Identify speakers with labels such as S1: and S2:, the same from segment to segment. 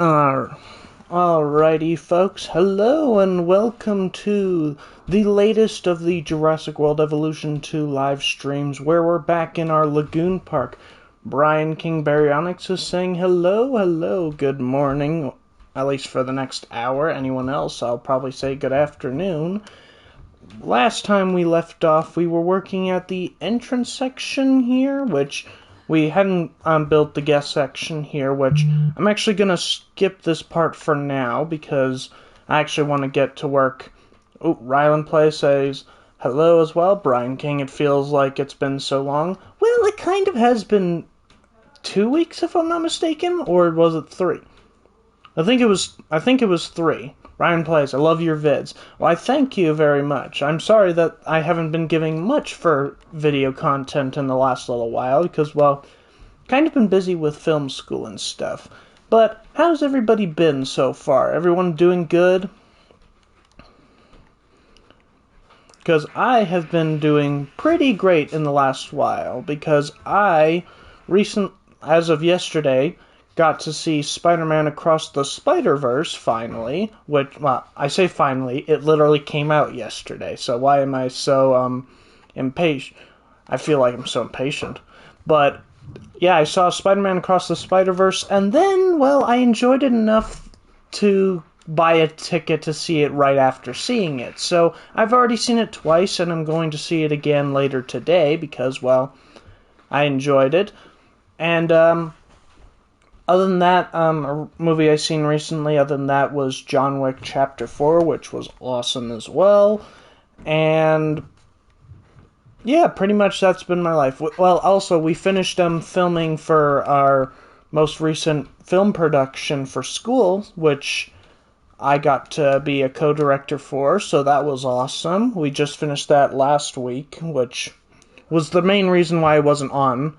S1: Alrighty, folks. Hello and welcome to the latest of the Jurassic World Evolution 2 live streams, where we're back in our Lagoon Park. Brian King Baryonyx is saying hello, good morning, at least for the next hour. Anyone else, I'll probably say good afternoon. Last time we left off, we were working at the entrance section here, which we hadn't built the guest section here, which I'm actually going to skip this part for now, because I actually want to get to work. Oh, Rylan Play says hello as well. Brian King, it feels like it's been so long. Well, it kind of has been 2 weeks, if I'm not mistaken, or was it 3? I think it was 3. Ryan Plays, I love your vids. Well, I thank you very much. I'm sorry that I haven't been giving much for video content in the last little while, because, well, kind of been busy with film school and stuff. But how's everybody been so far? Everyone doing good? Because I have been doing pretty great in the last while, because I as of yesterday, got to see Spider-Man Across the Spider-Verse, finally, which, well, I say finally, it literally came out yesterday, so why am I so, impatient? I feel like I'm so impatient. But, yeah, I saw Spider-Man Across the Spider-Verse, and then, well, I enjoyed it enough to buy a ticket to see it right after seeing it. So, I've already seen it twice, and I'm going to see it again later today, because, well, I enjoyed it. And, other than that, a movie I seen recently, other than that, was John Wick Chapter 4, which was awesome as well. And, yeah, pretty much that's been my life. Well, also, we finished filming for our most recent film production for school, which I got to be a co-director for, so that was awesome. We just finished that last week, which was the main reason why I wasn't on.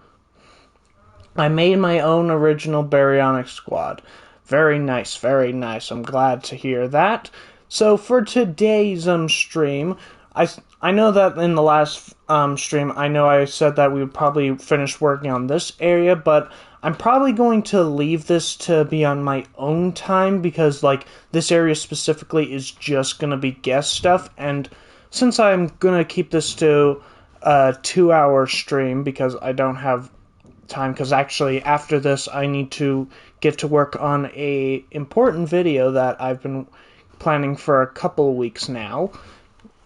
S1: I made my own original Baryonyx squad. Very nice, very nice. I'm glad to hear that. So for today's stream, I know that in the last stream, I know I said that we would probably finish working on this area, but I'm probably going to leave this to be on my own time, because, like, this area specifically is just going to be guest stuff, and since I'm going to keep this to a 2-hour stream, because I don't have time, because actually after this I need to get to work on a important video that I've been planning for a couple weeks now,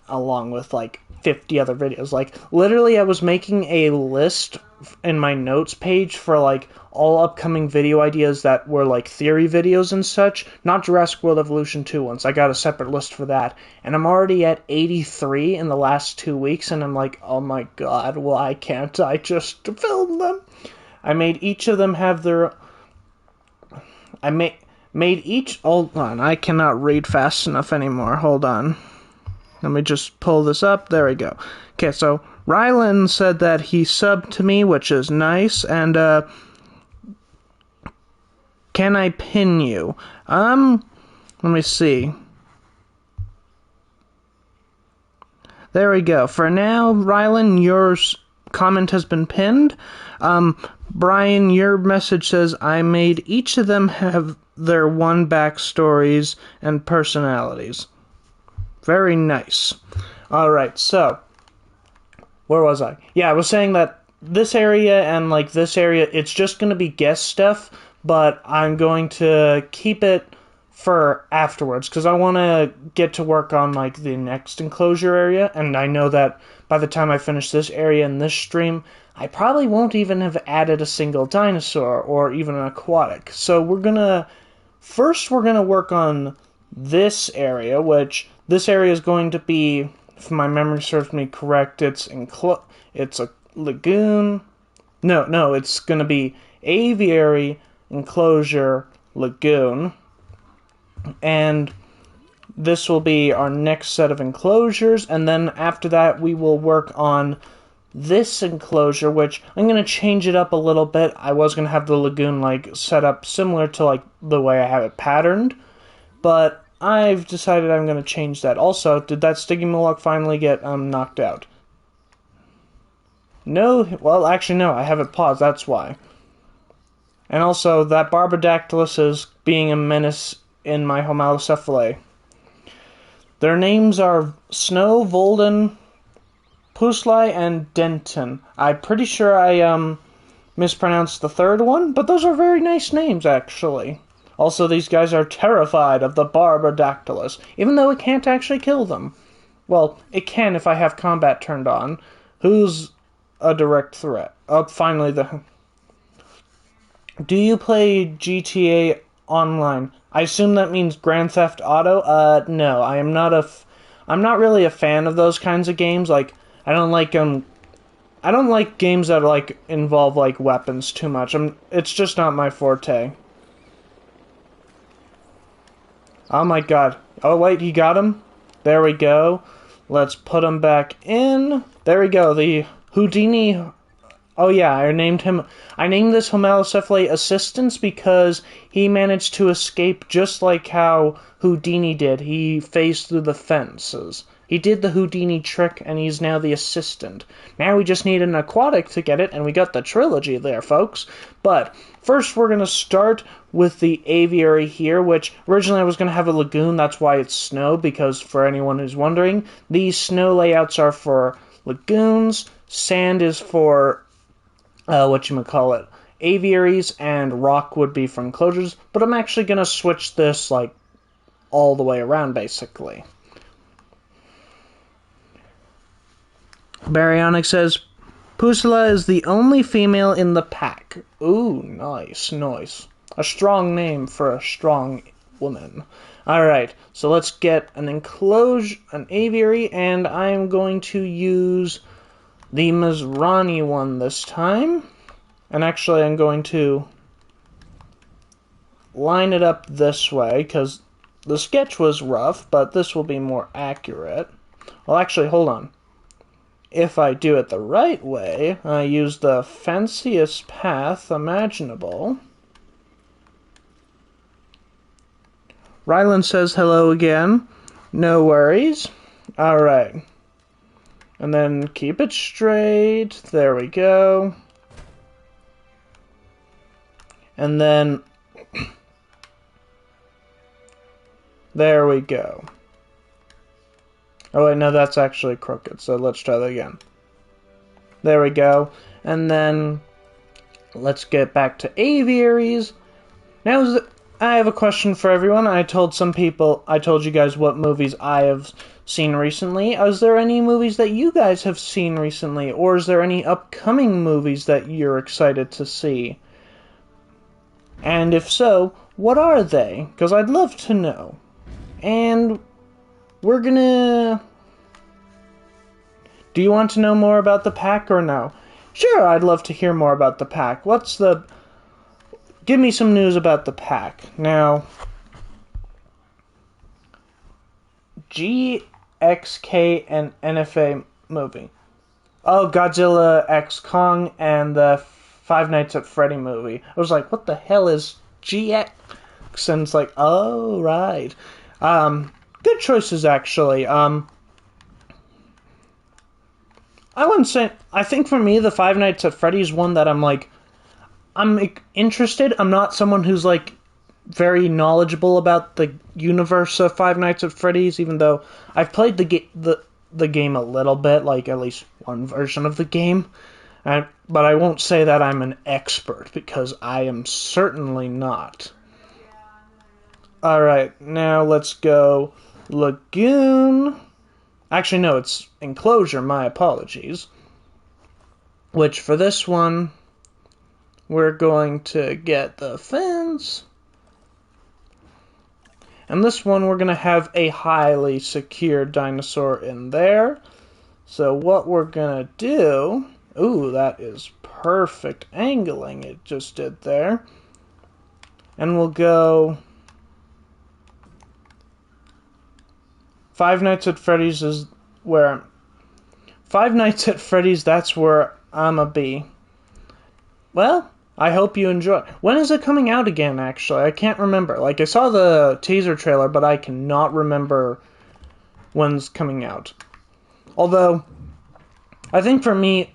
S1: along with like 50 other videos. Like, literally I was making a list in my notes page for like all upcoming video ideas that were like theory videos and such, not Jurassic World Evolution 2 ones. I got a separate list for that, and I'm already at 83 in the last 2 weeks, and I'm like, oh my god, why can't I just film them? I made each of them have their... Hold on, I cannot read fast enough anymore. Hold on. Let me just pull this up. There we go. Okay, so Rylan said that he subbed to me, which is nice, and, can I pin you? Let me see. There we go. For now, Rylan, your comment has been pinned. Brian, your message says, I made each of them have their one backstories and personalities. Very nice. Alright, so, where was I? Yeah, I was saying that this area and, like, this area, it's just going to be guest stuff, but I'm going to keep it for afterwards, because I want to get to work on, like, the next enclosure area, and I know that by the time I finish this area in this stream, I probably won't even have added a single dinosaur, or even an aquatic. So we're gonna work on this area, which, this area is going to be, if my memory serves me correct, it's a lagoon. No, it's gonna be aviary, enclosure, lagoon. And this will be our next set of enclosures, and then after that we will work on this enclosure, which I'm going to change it up a little bit. I was going to have the lagoon like set up similar to like the way I have it patterned, but I've decided I'm going to change that. Also, did that Stygimoloch finally get knocked out? No? Well, actually no, I have it paused, that's why. And also that Barbadactylus is being a menace in my Homalocephalae. Their names are Snow, Volden, Pusli, and Denton. I'm pretty sure I mispronounced the third one, but those are very nice names, actually. Also, these guys are terrified of the Barbadactylus, even though it can't actually kill them. Well, it can if I have combat turned on. Who's a direct threat? Finally, Do you play GTA Online? I assume that means Grand Theft Auto? No, I'm not really a fan of those kinds of games. Like, I don't like games that, like, involve, like, weapons too much. It's just not my forte. Oh my god. Oh wait, he got him? There we go. Let's put him back in. There we go, the Houdini. Oh yeah, I named this Homalocephalae Assistance because he managed to escape just like how Houdini did. He phased through the fences. He did the Houdini trick, and he's now the assistant. Now we just need an aquatic to get it, and we got the trilogy there, folks. But first we're going to start with the aviary here, which originally I was going to have a lagoon. That's why it's snow, because for anyone who's wondering, these snow layouts are for lagoons, sand is for, aviaries, and rock would be for enclosures. But I'm actually going to switch this, like, all the way around, basically. Baryonic says, Pusilla is the only female in the pack. Ooh, nice. A strong name for a strong woman. Alright, so let's get an aviary, and I'm going to use the Mizrani one this time. And actually, I'm going to line it up this way, because the sketch was rough, but this will be more accurate. Well, actually, hold on. If I do it the right way, I use the fanciest path imaginable. Ryland says hello again. No worries. Alright. And then keep it straight. There we go. And then there we go. Oh wait, no, that's actually crooked, so let's try that again. There we go. And then let's get back to aviaries. Now, I have a question for everyone. I told you guys what movies I have seen recently. Is there any movies that you guys have seen recently? Or is there any upcoming movies that you're excited to see? And if so, what are they? Because I'd love to know. And we're gonna... Do you want to know more about the pack or no? Sure, I'd love to hear more about the pack. Give me some news about the pack. Now, GXK and NFA movie. Oh, Godzilla X Kong and the Five Nights at Freddy movie. I was like, what the hell is GX? And it's like, oh, right. Good choices, actually. I wouldn't say... I think for me, the Five Nights at Freddy's one that I'm interested. I'm not someone who's, like, very knowledgeable about the universe of Five Nights at Freddy's, even though I've played the game a little bit, like, at least one version of the game. But I won't say that I'm an expert, because I am certainly not. Alright, now let's go Lagoon. Actually, no, it's Enclosure, my apologies. Which, for this one, we're going to get the fence. And this one, we're going to have a highly secure dinosaur in there. So what we're going to do... Ooh, that is perfect angling it just did there. And we'll go... Five Nights at Freddy's is where... Five Nights at Freddy's, that's where I'ma be. Well, I hope you enjoy. When is it coming out again, actually? I can't remember. Like, I saw the teaser trailer, but I cannot remember when's coming out. Although, I think for me,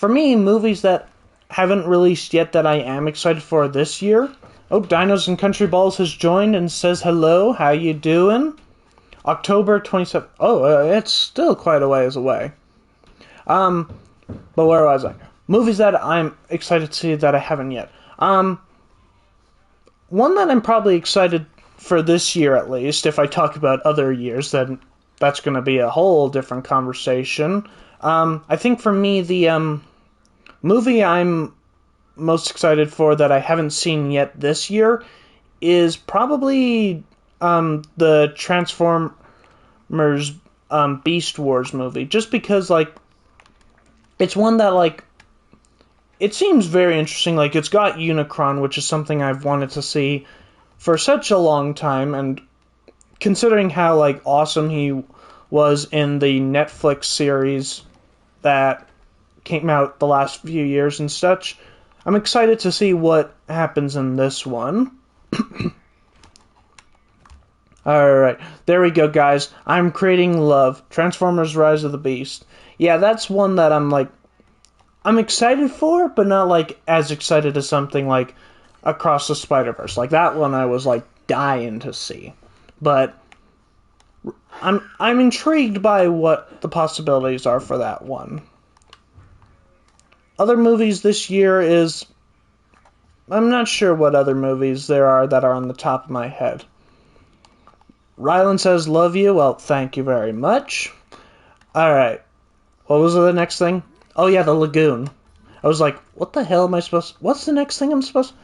S1: movies that haven't released yet that I am excited for this year. Oh, Dinos and Country Balls has joined and says hello. How you doing? October 27th. Oh, it's still quite a ways away. But where was I? Movies that I'm excited to see that I haven't yet. One that I'm probably excited for this year, at least, if I talk about other years, then that's going to be a whole different conversation. I think for me, the movie I'm most excited for that I haven't seen yet this year is probably the Transformers Beast Wars movie. Just because, like, it's one that, like, it seems very interesting. Like, it's got Unicron, which is something I've wanted to see for such a long time, and considering how, like, awesome he was in the Netflix series that came out the last few years and such, I'm excited to see what happens in this one. Alright, there we go, guys. I'm creating love. Transformers Rise of the Beast. Yeah, that's one that I'm excited for, but not, like, as excited as something like Across the Spider-Verse. Like, that one I was, like, dying to see. But I'm intrigued by what the possibilities are for that one. Other movies this year is... I'm not sure what other movies there are that are on the top of my head. Rylan says, love you. Well, thank you very much. Alright. What was the next thing? Oh yeah, the Lagoon. I was like, what the hell am I supposed to... What's the next thing I'm supposed to...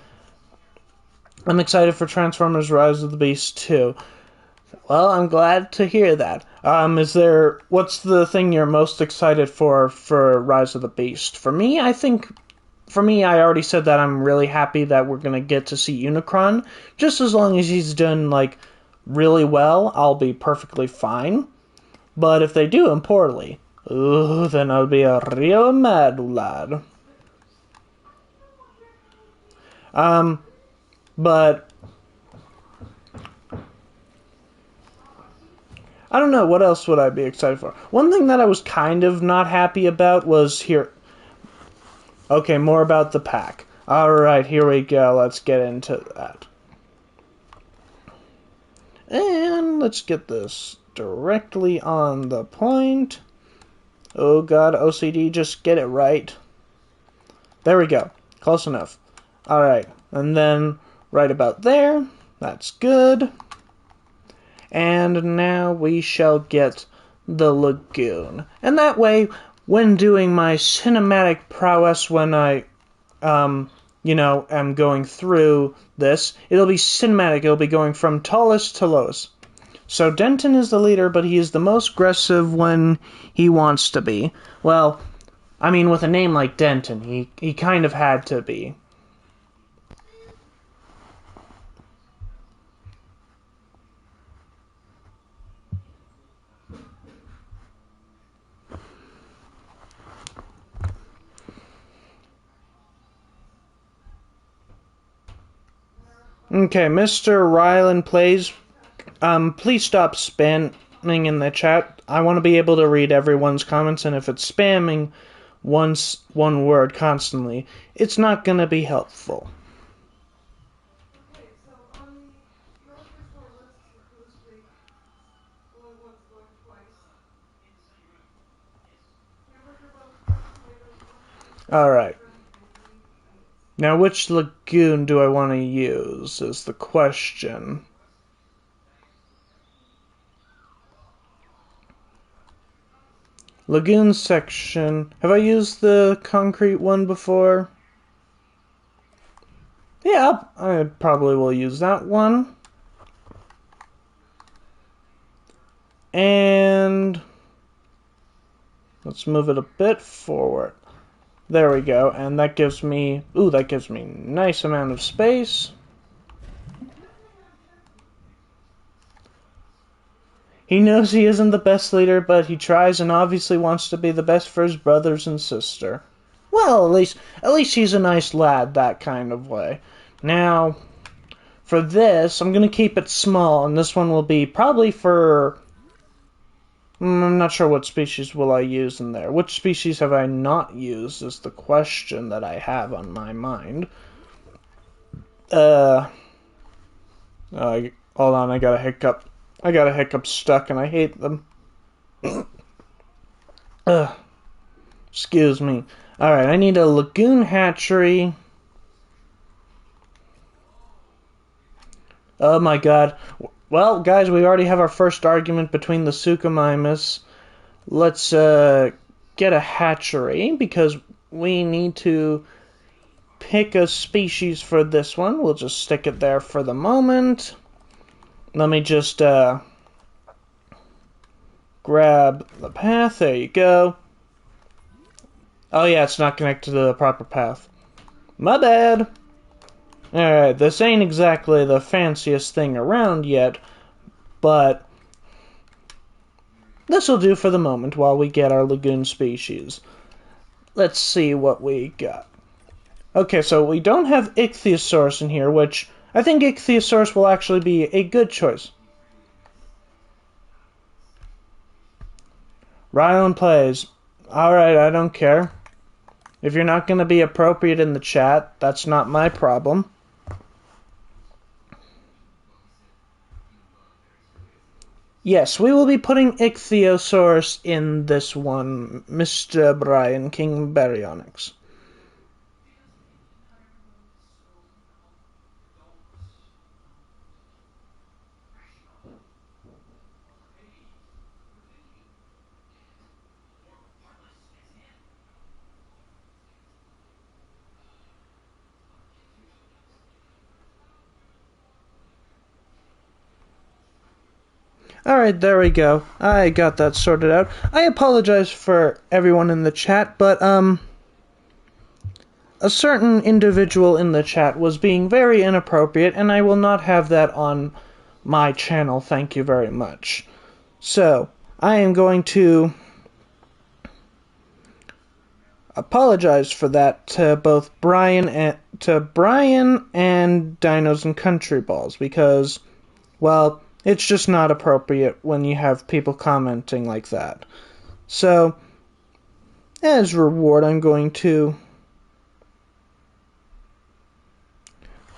S1: I'm excited for Transformers Rise of the Beast too. Well, I'm glad to hear that. What's the thing you're most excited for Rise of the Beast? For me, I already said that I'm really happy that we're going to get to see Unicron. Just as long as he's done, like, really well, I'll be perfectly fine. But if they do him poorly, ooh, then I'll be a real mad lad. But I don't know, what else would I be excited for? One thing that I was kind of not happy about was here... Okay, more about the pack. Alright, here we go. Let's get into that. And let's get this directly on the point. Oh god, OCD, just get it right. There we go. Close enough. Alright, and then right about there. That's good. And now we shall get the Lagoon. And that way, when doing my cinematic prowess when I, am going through this, it'll be cinematic. It'll be going from tallest to lowest. So Denton is the leader, but he is the most aggressive when he wants to be. Well, I mean, with a name like Denton, he kind of had to be. Okay, Mr. Rylan Plays, please stop spamming in the chat. I want to be able to read everyone's comments, and if it's spamming one word constantly, it's not going to be helpful. Alright. Now, which lagoon do I want to use, is the question. Lagoon section. Have I used the concrete one before? Yeah, I probably will use that one. And let's move it a bit forward. There we go, and that gives me... Ooh, that gives me a nice amount of space. He knows he isn't the best leader, but he tries and obviously wants to be the best for his brothers and sister. Well, at least he's a nice lad, that kind of way. Now, for this, I'm going to keep it small, and this one will be probably for I'm not sure what species will I use in there. Which species have I not used is the question that I have on my mind. Hold on, I got a hiccup. I got a hiccup stuck and I hate them. Excuse me. Alright, I need a lagoon hatchery. Oh my god. Well, guys, we already have our first argument between the Suchomimus. Let's get a hatchery, because we need to pick a species for this one. We'll just stick it there for the moment. Let me just grab the path. There you go. Oh yeah, it's not connected to the proper path. My bad. Alright, this ain't exactly the fanciest thing around yet, but this'll do for the moment while we get our lagoon species. Let's see what we got. Okay, so we don't have Ichthyosaurus in here, which I think Ichthyosaurus will actually be a good choice. Rylan plays. Alright, I don't care. If you're not going to be appropriate in the chat, that's not my problem. Yes, we will be putting Ichthyosaurus in this one, Mr. Brian King Baryonyx. Alright, there we go. I got that sorted out. I apologize for everyone in the chat, but, a certain individual in the chat was being very inappropriate, and I will not have that on my channel, thank you very much. So, I am going to apologize for that to both Brian and Dinos and Country Balls, because, well, it's just not appropriate when you have people commenting like that. So, as reward, I'm going to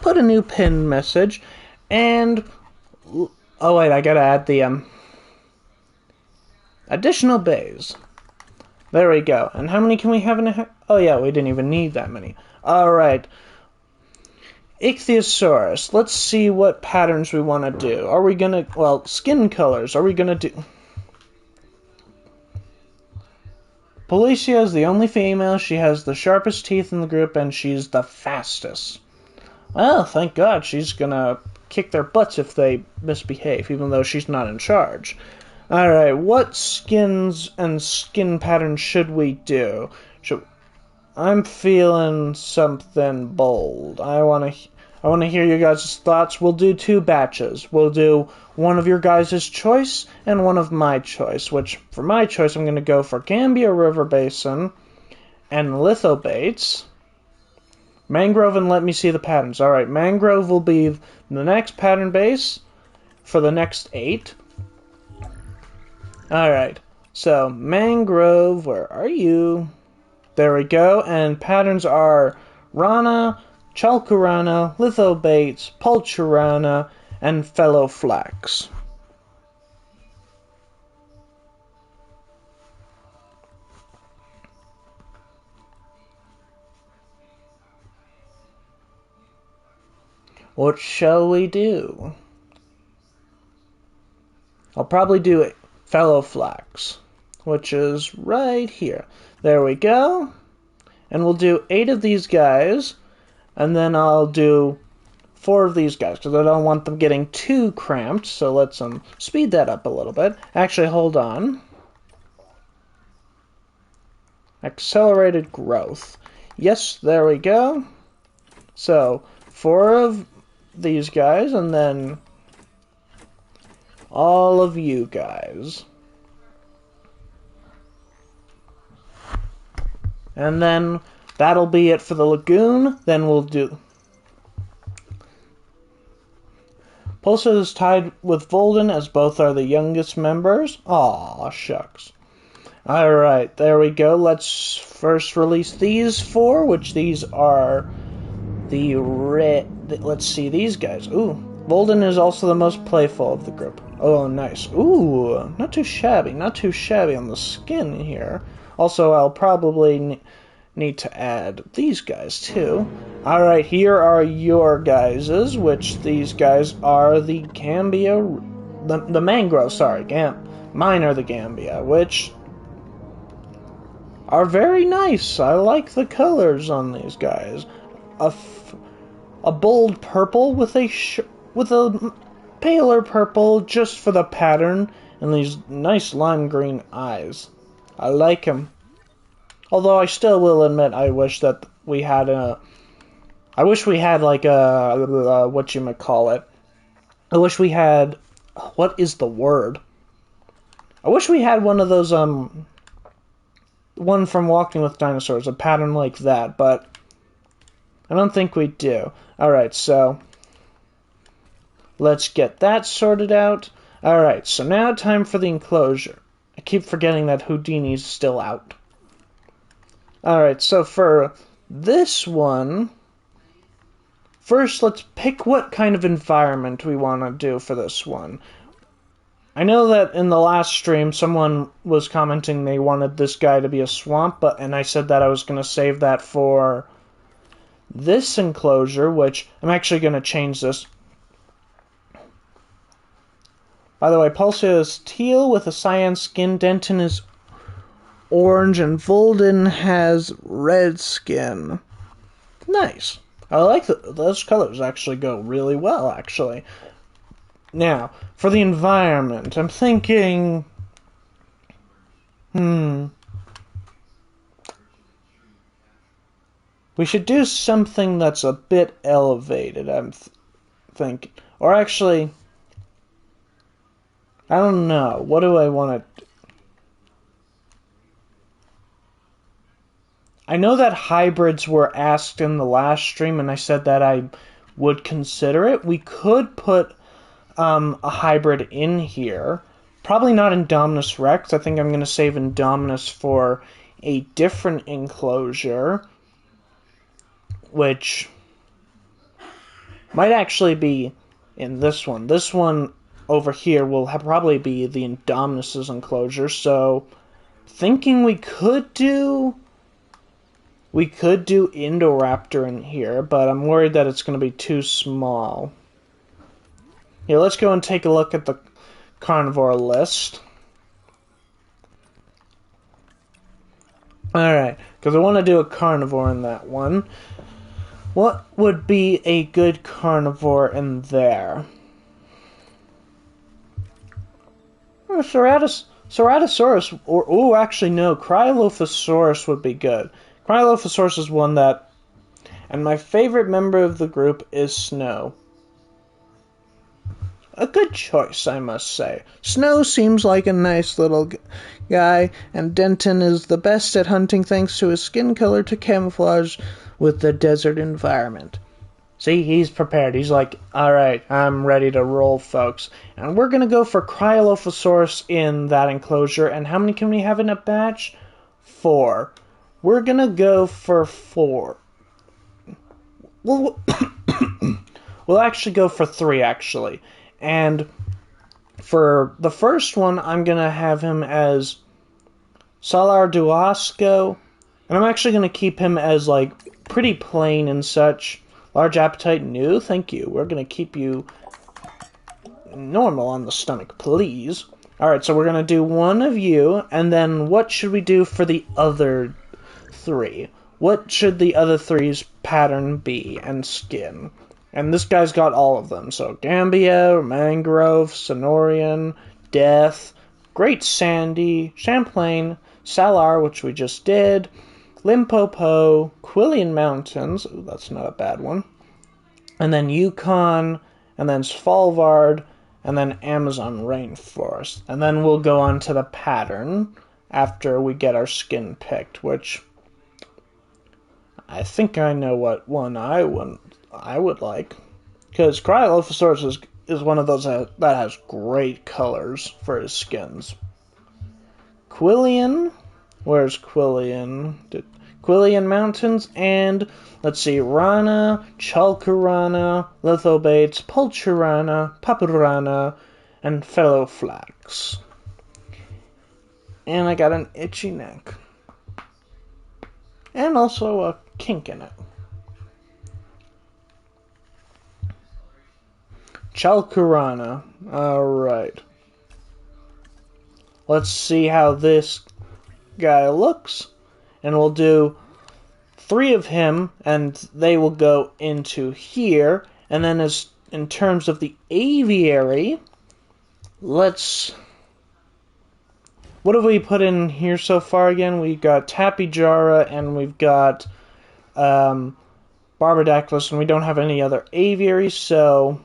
S1: put a new pinned message, and oh wait, I gotta add the additional bays. There we go. And how many can we have in a... Oh yeah, we didn't even need that many. Alright. Ichthyosaurus. Let's see what patterns we want to do. Are we gonna... Well, skin colors. Are we gonna do... Policia is the only female. She has the sharpest teeth in the group, and she's the fastest. Well, thank God, she's gonna kick their butts if they misbehave, even though she's not in charge. Alright, what skins and skin patterns should we do? I'm feeling something bold. I wanna hear your guys' thoughts. We'll do 2 batches. We'll do one of your guys' choice and one of my choice, which, for my choice, I'm gonna go for Gambia River Basin and Lithobates. Mangrove, and let me see the patterns. Alright, Mangrove will be the next pattern base for the next 8. Alright, so Mangrove, where are you? There we go, and patterns are Rana, Chalkurana, Lithobates, Pulcherana, and Fellow Flax. What shall we do? I'll probably do it. Fellow Flax, which is right here. There we go. And we'll do 8 of these guys, and then I'll do 4 of these guys, because I don't want them getting too cramped, so let's speed that up a little bit. Actually, hold on. Accelerated growth. Yes, there we go. So, 4 of these guys, and then all of you guys. And then that'll be it for the lagoon. Then we'll do... Pulsa is tied with Volden as both are the youngest members. Aw, shucks. Alright, there we go. Let's first release these four, which these are the red... Let's see these guys. Ooh, Volden is also the most playful of the group. Oh, nice. Ooh, not too shabby. Not too shabby on the skin here. Also, I'll probably need to add these guys, too. Alright, here are your guys's, which these guys are the Gambia... The mangrove, sorry. Mine are the Gambia, which... are very nice. I like the colors on these guys. A bold purple with a paler purple just for the pattern, and these nice lime green eyes. I like them. Although I still will admit, I wish that we had like a whatchamacallit. I wish we had, what is the word? I wish we had one of those one from Walking with Dinosaurs, a pattern like that, but I don't think we do. Alright, so let's get that sorted out. Alright, so now time for the enclosure. I keep forgetting that Houdini's still out. Alright, so for this one, first let's pick what kind of environment we want to do for this one. I know that in the last stream, someone was commenting they wanted this guy to be a swamp, and I said that I was going to save that for this enclosure, which I'm actually going to change this. By the way, Pulsa is teal with a cyan skin, Denton is orange, and Volden has red skin. Nice. I like those colors actually go really well, actually. Now, for the environment, I'm thinking... we should do something that's a bit elevated, I'm thinking. Or actually... I don't know. What do I want to... I know that hybrids were asked in the last stream, and I said that I would consider it. We could put a hybrid in here. Probably not Indominus Rex. I think I'm going to save Indominus for a different enclosure, which might actually be in this one. This one over here will probably be the Indominus's enclosure, so thinking we could do Indoraptor in here, but I'm worried that it's going to be too small. Here, let's go and take a look at the carnivore list. Alright, because I want to do a carnivore in that one. What would be a good carnivore in there? Ceratosaurus, or actually no, Cryolophosaurus would be good. Cryolophosaurus is one that, and my favorite member of the group is Snow. A good choice, I must say. Snow seems like a nice little guy, and Denton is the best at hunting thanks to his skin color to camouflage with the desert environment. See, he's prepared. He's like, alright, I'm ready to roll, folks. And we're going to go for Cryolophosaurus in that enclosure. And how many can we have in a batch? 4. We're going to go for 4. We'll actually go for 3, actually. And for the first one, I'm going to have him as Salar Duasco. And I'm actually going to keep him as, like, pretty plain and such. Large appetite? No, thank you. We're going to keep you normal on the stomach, please. Alright, so we're going to do one of you, and then what should we do for the other 3? What should the other 3's pattern be and skin? And this guy's got all of them. So Gambia, Mangrove, Sonorian, Death, Great Sandy, Champlain, Salar, which we just did, Limpopo, Quillian Mountains, ooh, that's not a bad one, and then Yukon, and then Svalbard, and then Amazon Rainforest. And then we'll go on to the pattern after we get our skin picked, which I think I know what one I would like. Because Cryolophosaurus is one of those that has great colors for his skins. Quillian, where's Quillian? Quillian Mountains, and let's see, Rana, Chalkarana, Lithobates, Pulcherana, Papurana, and Fellow Flax. And I got an itchy neck. And also a kink in it. Chalkarana. Alright. Let's see how this guy looks. And we'll do 3 of him, and they will go into here. And then as in terms of the aviary, let's... What have we put in here so far again? We've got Tapijara, and we've got Barbadactylus, and we don't have any other aviaries, so...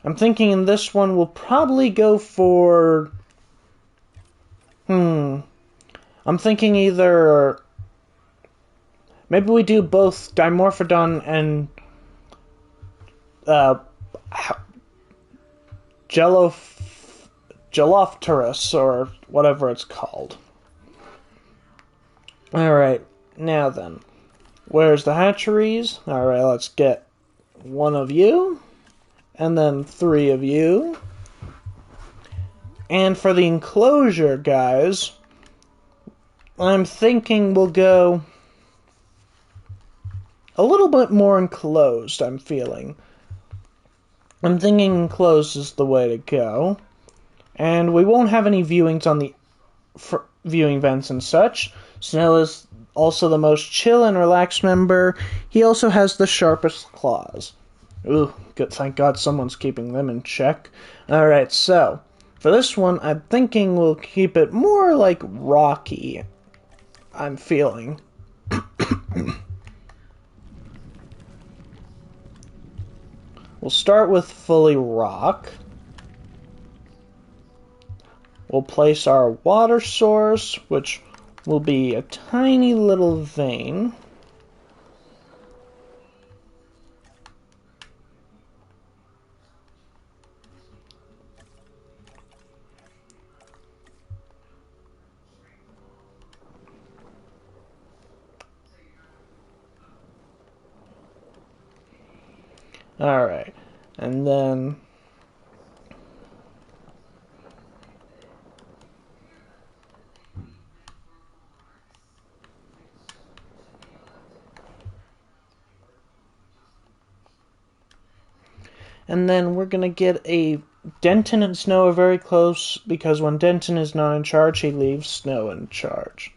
S1: I'm thinking in this one we'll probably go for... I'm thinking either... Maybe we do both Dimorphodon and... Gelopterus, or whatever it's called. Alright, now then. Where's the hatcheries? Alright, let's get 1 of you. And then 3 of you. And for the enclosure, guys, I'm thinking we'll go a little bit more enclosed, I'm feeling. I'm thinking enclosed is the way to go. And we won't have any viewings on the viewing vents and such. Snow is also the most chill and relaxed member. He also has the sharpest claws. Ooh, good, thank God someone's keeping them in check. Alright, so, for this one, I'm thinking we'll keep it more like rocky, I'm feeling. We'll start with fully rock. We'll place our water source, which will be a tiny little vein. Alright, and then we're gonna get a Denton and Snow are very close, because when Denton is not in charge, he leaves Snow in charge.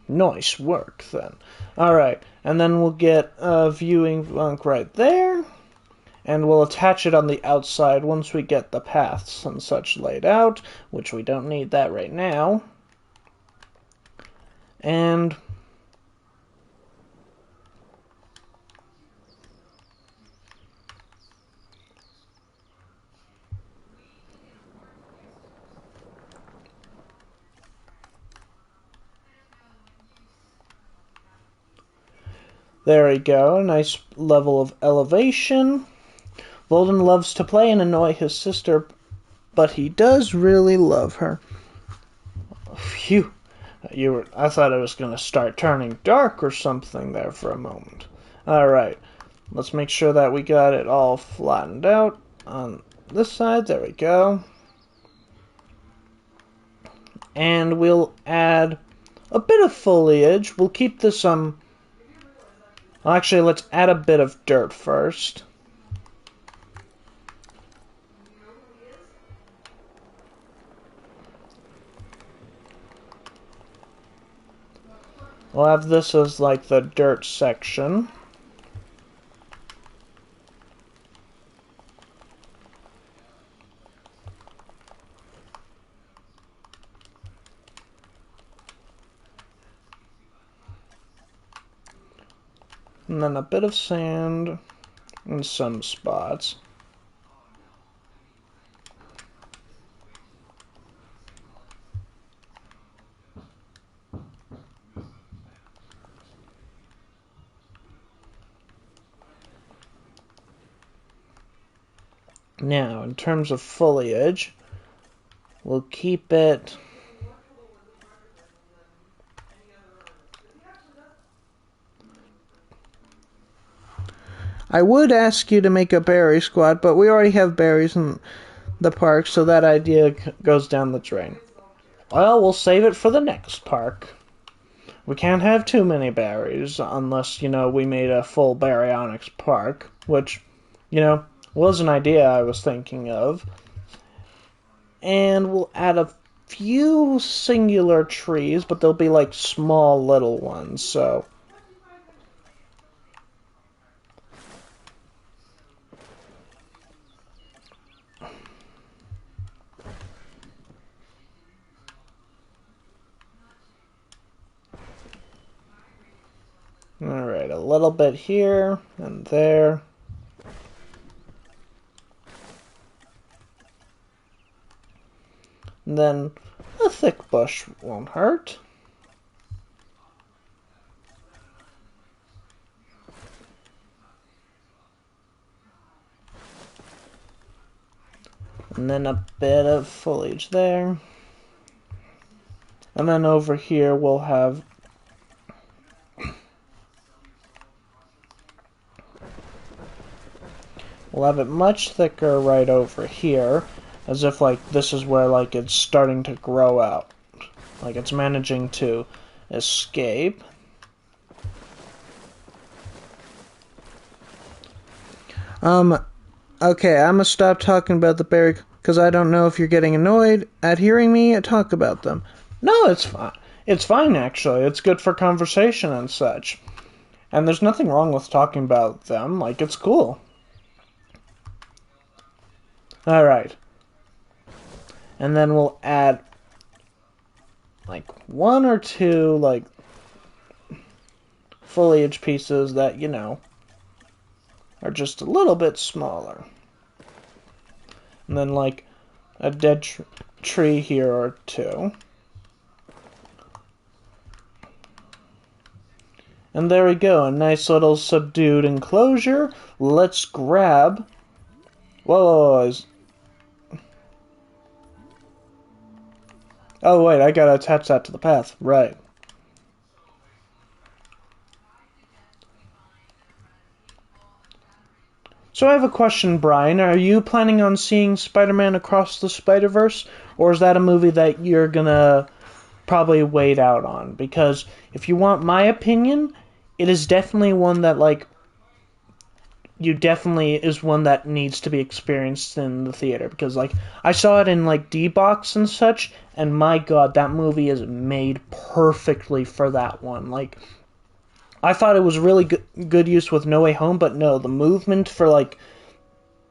S1: Nice work, then. Alright, and then we'll get a viewing link right there. And we'll attach it on the outside once we get the paths and such laid out, which we don't need that right now. And there we go, nice level of elevation. Volden loves to play and annoy his sister, but he does really love her. Phew. I thought it was going to start turning dark or something there for a moment. Alright, let's make sure that we got it all flattened out on this side. There we go. And we'll add a bit of foliage. We'll keep this, actually, let's add a bit of dirt first. We'll have this as like the dirt section. And then a bit of sand in some spots. Now, in terms of foliage, we'll keep it... I would ask you to make a berry squad, but we already have berries in the park, so that idea goes down the drain. Well, we'll save it for the next park. We can't have too many berries unless, we made a full baryonyx park, which, was an idea I was thinking of. And we'll add a few singular trees, but they'll be like small little ones, so... Alright, a little bit here and there. And then a thick bush won't hurt. And then a bit of foliage there. And then over here we'll have it much thicker right over here, as if this is where it's starting to grow out. Like it's managing to escape. Okay, I'm gonna stop talking about the berry, because I don't know if you're getting annoyed at hearing me talk about them. No, it's fine. It's fine, actually. It's good for conversation and such. And there's nothing wrong with talking about them. It's cool. Alright. And then we'll add one or two foliage pieces that, are just a little bit smaller. And then a dead tree here or two. And there we go, a nice little subdued enclosure. Let's grab... Whoa. Oh, wait, I gotta attach that to the path. Right. So I have a question, Brian. Are you planning on seeing Spider-Man Across the Spider-Verse? Or is that a movie that you're gonna probably wait out on? Because if you want my opinion, it is definitely one that, is one that needs to be experienced in the theater, because I saw it in D-Box and such, and my god, that movie is made perfectly for that one. I thought it was really good use with No Way Home, but no, the movement for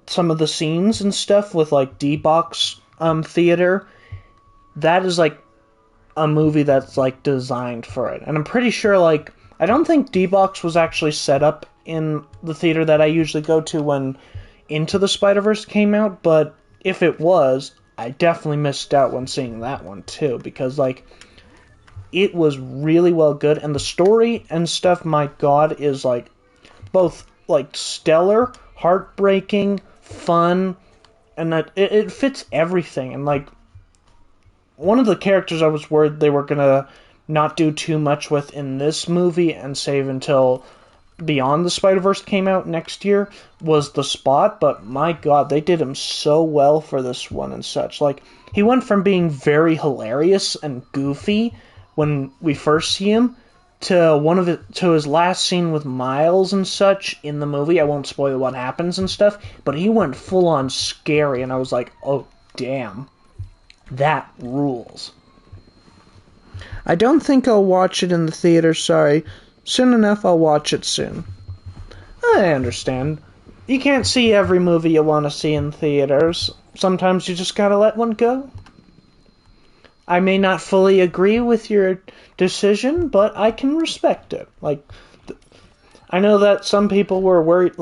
S1: some of the scenes and stuff with D-Box theater, that is a movie that's designed for it. And I'm pretty sure I don't think D-Box was actually set up in the theater that I usually go to when Into the Spider-Verse came out, but if it was, I definitely missed out when seeing that one too, because it was really well good, and the story and stuff, my god, is both stellar, heartbreaking, fun, and that it fits everything. And one of the characters I was worried they were gonna not do too much with in this movie and save until Beyond the Spider-Verse came out next year was the Spot, but my god, they did him so well for this one and such. He went from being very hilarious and goofy when we first see him to his last scene with Miles and such in the movie. I won't spoil what happens and stuff, but he went full on scary, and I was like, oh damn, that rules. I don't think I'll watch it in the theater, sorry. Soon enough, I'll watch it soon. I understand. You can't see every movie you want to see in theaters. Sometimes you just gotta let one go. I may not fully agree with your decision, but I can respect it. I know that some people were worried,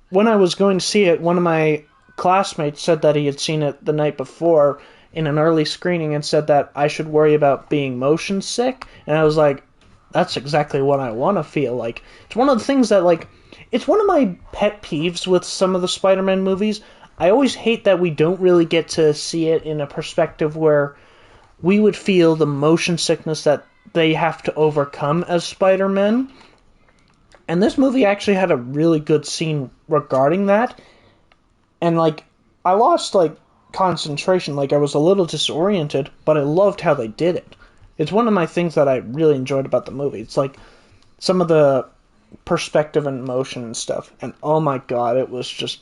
S1: when I was going to see it, one of my classmates said that he had seen it the night before in an early screening and said that I should worry about being motion sick, and I was like, that's exactly what I want to feel. It's one of the things that, It's one of my pet peeves with some of the Spider-Man movies. I always hate that we don't really get to see it in a perspective where we would feel the motion sickness that they have to overcome as Spider-Man. And this movie actually had a really good scene regarding that. And, like, I lost, like, concentration. Like, I was a little disoriented, but I loved how they did it. It's one of my things that I really enjoyed about the movie. It's, like, some of the perspective and motion and stuff. And, oh my god, it was just,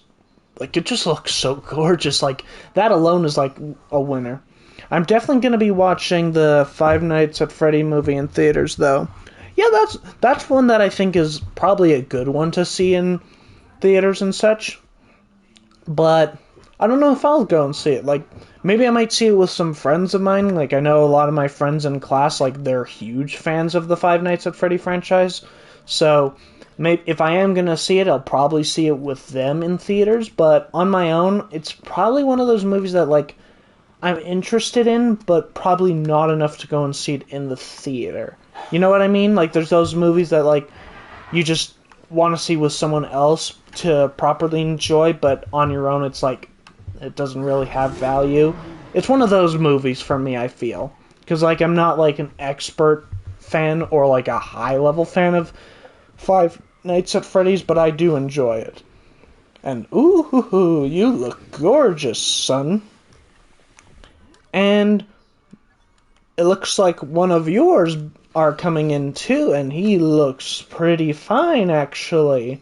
S1: like, it just looks so gorgeous. Like, that alone is, like, a winner. I'm definitely going to be watching the Five Nights at Freddy movie in theaters, though. Yeah, that's one that I think is probably a good one to see in theaters and such. But I don't know if I'll go and see it. Like, maybe I might see it with some friends of mine. Like, I know a lot of my friends in class, like, they're huge fans of the Five Nights at Freddy franchise. So, maybe if I am going to see it, I'll probably see it with them in theaters. But on my own, it's probably one of those movies that, like, I'm interested in, but probably not enough to go and see it in the theater. You know what I mean? Like, there's those movies that, like, you just want to see with someone else to properly enjoy, but on your own, it's like, it doesn't really have value. It's one of those movies for me, I feel. Because, like, I'm not, like, an expert fan or, like, a high-level fan of Five Nights at Freddy's, but I do enjoy it. And, ooh, you look gorgeous, son. And it looks like one of yours are coming in too, and he looks pretty fine, actually.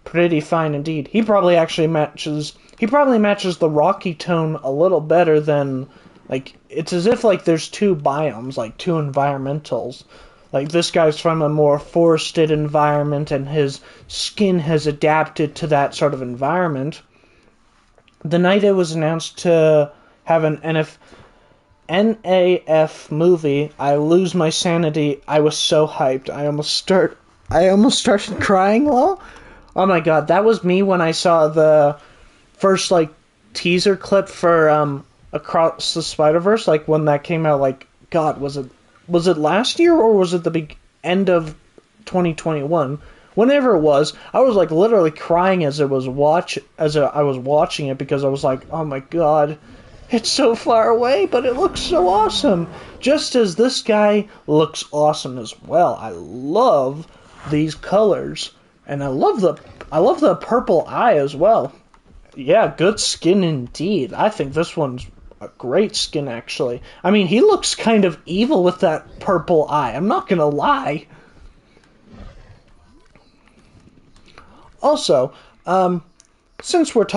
S1: Pretty fine indeed. He probably matches the Rocky tone a little better than, like, it's as if, like, there's two biomes, like, two environmentals. Like, this guy's from a more forested environment, and his skin has adapted to that sort of environment. The night it was announced to have an NAF movie, I lose my sanity. I was so hyped. I almost started crying. Well, oh my god, that was me when I saw the first, like, teaser clip for Across the Spider-Verse, like, when that came out. Like, god, was it last year or was it the end of 2021? Whenever it was, I was, like, literally crying as I was watching it, because I was like, oh my god, it's so far away, but it looks so awesome. Just as this guy looks awesome as well. I love these colors, and I love the purple eye as well. Yeah, good skin indeed. I think this one's a great skin, actually. I mean, he looks kind of evil with that purple eye. I'm not gonna lie. Also, since we're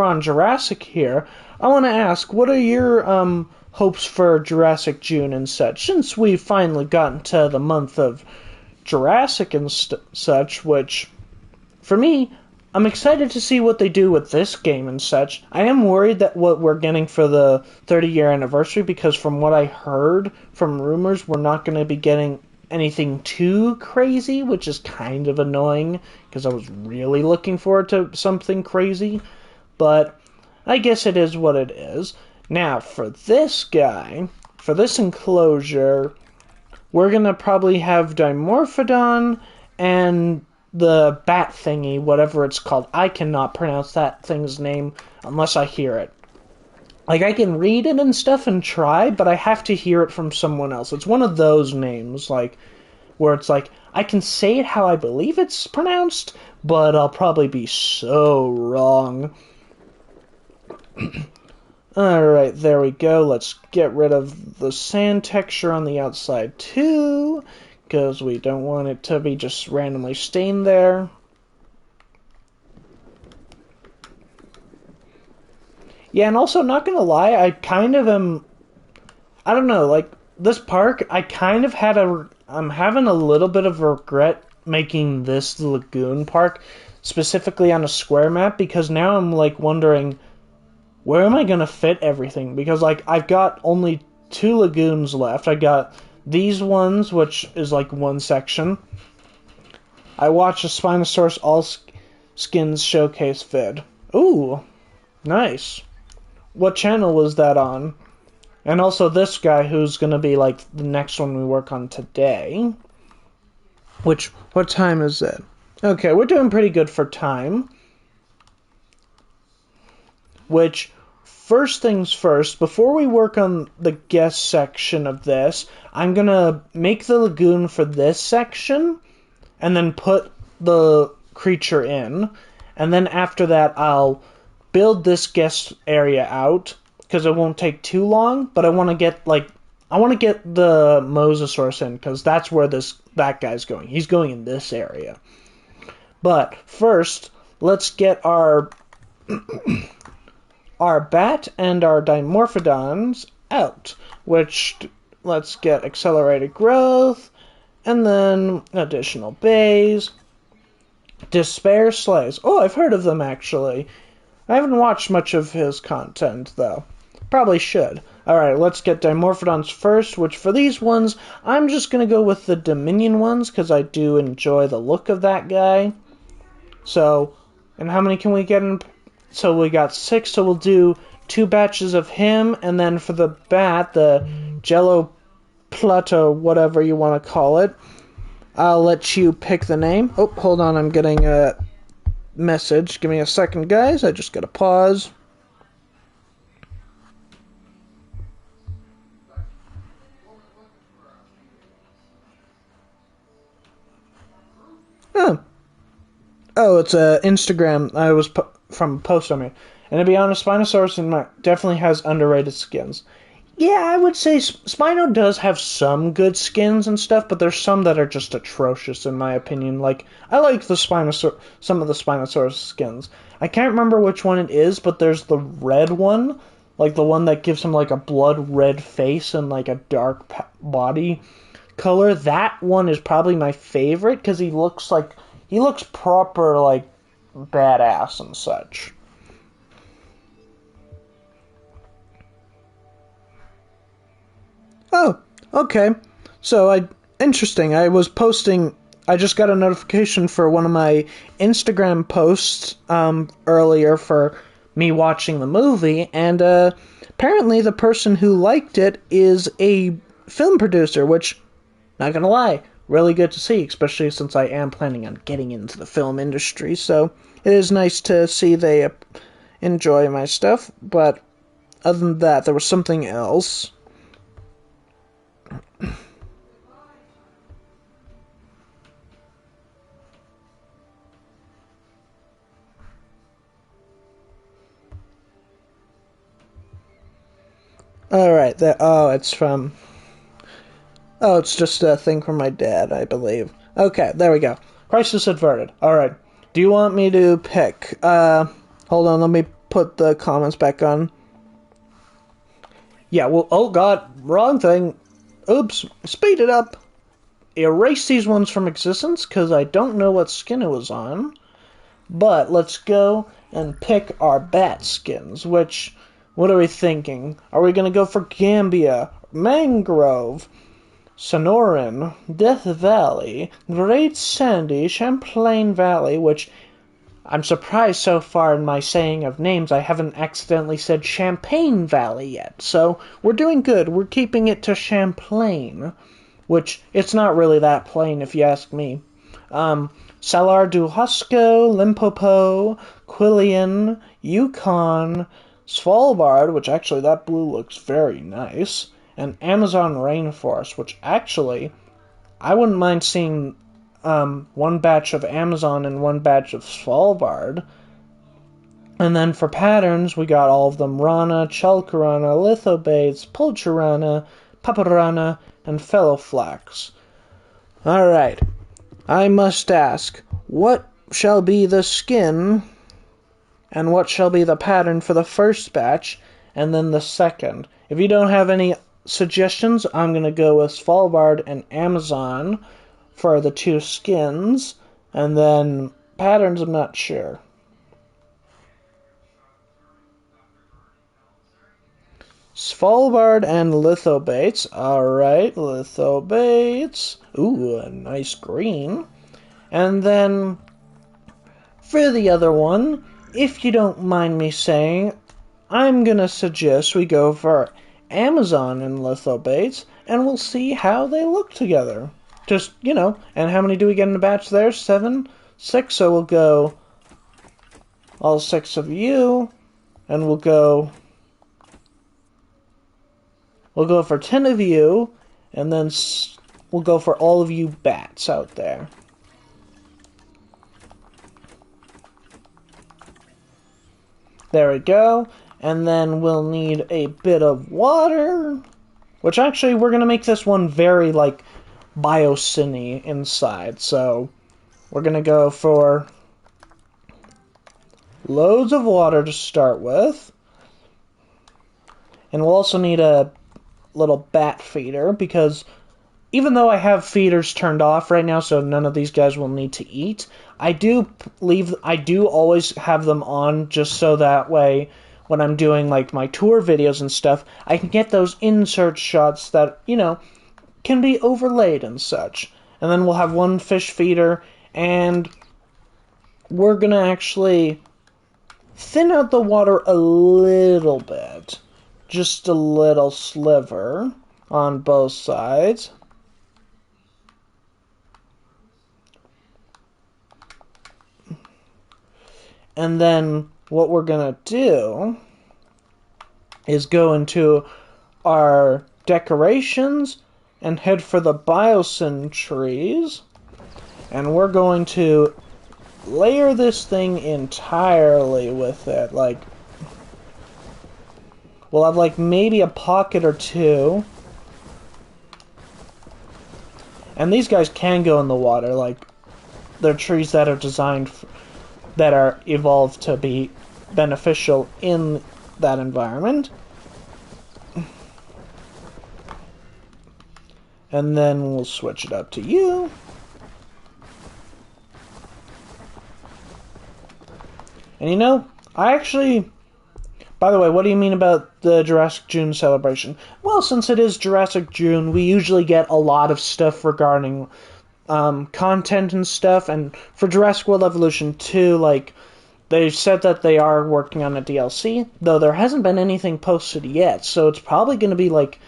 S1: on Jurassic here, I want to ask, what are your hopes for Jurassic June and such? Since we've finally gotten to the month of Jurassic and such, which, for me, I'm excited to see what they do with this game and such. I am worried that what we're getting for the 30-year anniversary, because from what I heard from rumors, we're not going to be getting anything too crazy, which is kind of annoying, because I was really looking forward to something crazy. But I guess it is what it is. Now, for this enclosure, we're going to probably have Dimorphodon and the bat thingy, whatever it's called. I cannot pronounce that thing's name unless I hear it. Like, I can read it and stuff and try, but I have to hear it from someone else. It's one of those names, like, where it's like, I can say it how I believe it's pronounced, but I'll probably be so wrong. Alright, there we go. Let's get rid of the sand texture on the outside too, because we don't want it to be just randomly stained there. Yeah, and also, not gonna lie, I kind of am, I don't know, like, this park, I'm having a little bit of regret making this the Lagoon Park, specifically on a square map, because now I'm, like, wondering, where am I gonna fit everything? Because, like, I've got only 2 lagoons left. I got these ones, which is, like, one section. I watched a Spinosaurus All Skins Showcase vid. Ooh, nice. What channel was that on? And also this guy, who's gonna be, like, the next one we work on today. What time is it? Okay, we're doing pretty good for time. Which, first things first, before we work on the guest section of this, I'm gonna make the lagoon for this section, and then put the creature in. And then after that, I'll build this guest area out, because it won't take too long, but I want to get, the Mosasaurus in, because that's where that guy's going. He's going in this area. But first, let's get our bat and our Dimorphodons out, which, let's get accelerated growth, and then additional bays. Despair Slays. Oh, I've heard of them, actually. I haven't watched much of his content, though. Probably should. Alright, let's get Dimorphodons first, which for these ones, I'm just going to go with the Dominion ones, because I do enjoy the look of that guy. So, and how many can we get in? So we got 6, so we'll do 2 batches of him, and then for the bat, the Jello Plato, whatever you want to call it, I'll let you pick the name. Oh, hold on, I'm getting a message. Give me a second, guys. I just gotta pause. Oh, it's Instagram. I was from a post on me. And to be honest, Spinosaurus definitely has underrated skins. Yeah, I would say Spino does have some good skins and stuff, but there's some that are just atrocious in my opinion. Like, I like some of the Spinosaurus skins. I can't remember which one it is, but there's the red one, like the one that gives him like a blood red face and like a dark body color. That one is probably my favorite because he looks proper like badass and such. Oh, okay. So interesting. I just got a notification for one of my Instagram posts earlier for me watching the movie, and apparently the person who liked it is a film producer, which, not gonna lie, really good to see, especially since I am planning on getting into the film industry, so it is nice to see they enjoy my stuff, but other than that, there was something else. Alright, it's just a thing from my dad, I believe. Okay, there we go. Crisis averted. Alright. Do you want me to pick? Hold on, let me put the comments back on. Yeah, well, oh god, wrong thing. Oops, speed it up. Erase these ones from existence, because I don't know what skin it was on. But let's go and pick our bat skins, which, what are we thinking? Are we going to go for Gambia, Mangrove, Sonoran, Death Valley, Great Sandy, Champlain Valley, which I'm surprised so far in my saying of names I haven't accidentally said Champagne Valley yet. So we're doing good. We're keeping it to Champlain, which it's not really that plain if you ask me. Salar du Hosco, Limpopo, Quillian, Yukon, Svalbard, which actually that blue looks very nice, and Amazon rainforest, which actually I wouldn't mind seeing one batch of Amazon and one batch of Svalbard. And then for patterns, we got all of them: Rana, Chalcarana, Lithobates, Pulcherana, Paparana, and Fellowflax. Alright, I must ask, what shall be the skin and what shall be the pattern for the first batch and then the second? If you don't have any suggestions, I'm going to go with Svalbard and Amazon for the 2 skins, and then patterns I'm not sure. Svalbard and Lithobates. Alright, Lithobates. Ooh, a nice green. And then for the other one, if you don't mind me saying, I'm gonna suggest we go for Amazon and Lithobates, and we'll see how they look together. Just, and how many do we get in a batch there? 7? 6, so we'll go all 6 of you, and we'll go for 10 of you, and then we'll go for all of you bats out there. There we go. And then we'll need a bit of water, which actually we're going to make this one very, like, biocine inside. So we're going to go for loads of water to start with. And we'll also need a little bat feeder, because even though I have feeders turned off right now, so none of these guys will need to eat, I do always have them on, just so that way when I'm doing like my tour videos and stuff, I can get those insert shots that, you know, can be overlaid and such. And then we'll have one fish feeder, and we're gonna actually thin out the water a little bit. Just a little sliver on both sides. And then what we're going to do is go into our decorations and head for the biocin trees. And we're going to layer this thing entirely with it. Like, we'll have like maybe a pocket or two. And these guys can go in the water. Like, they're trees that are designed that are evolved to be beneficial in that environment. And then we'll switch it up to you. And you know, I actually... By the way, what do you mean about the Jurassic June celebration? Well, since it is Jurassic June, we usually get a lot of stuff regarding content and stuff, and for Jurassic World Evolution 2, like, they've said that they are working on a DLC, though there hasn't been anything posted yet, so it's probably going to be, like,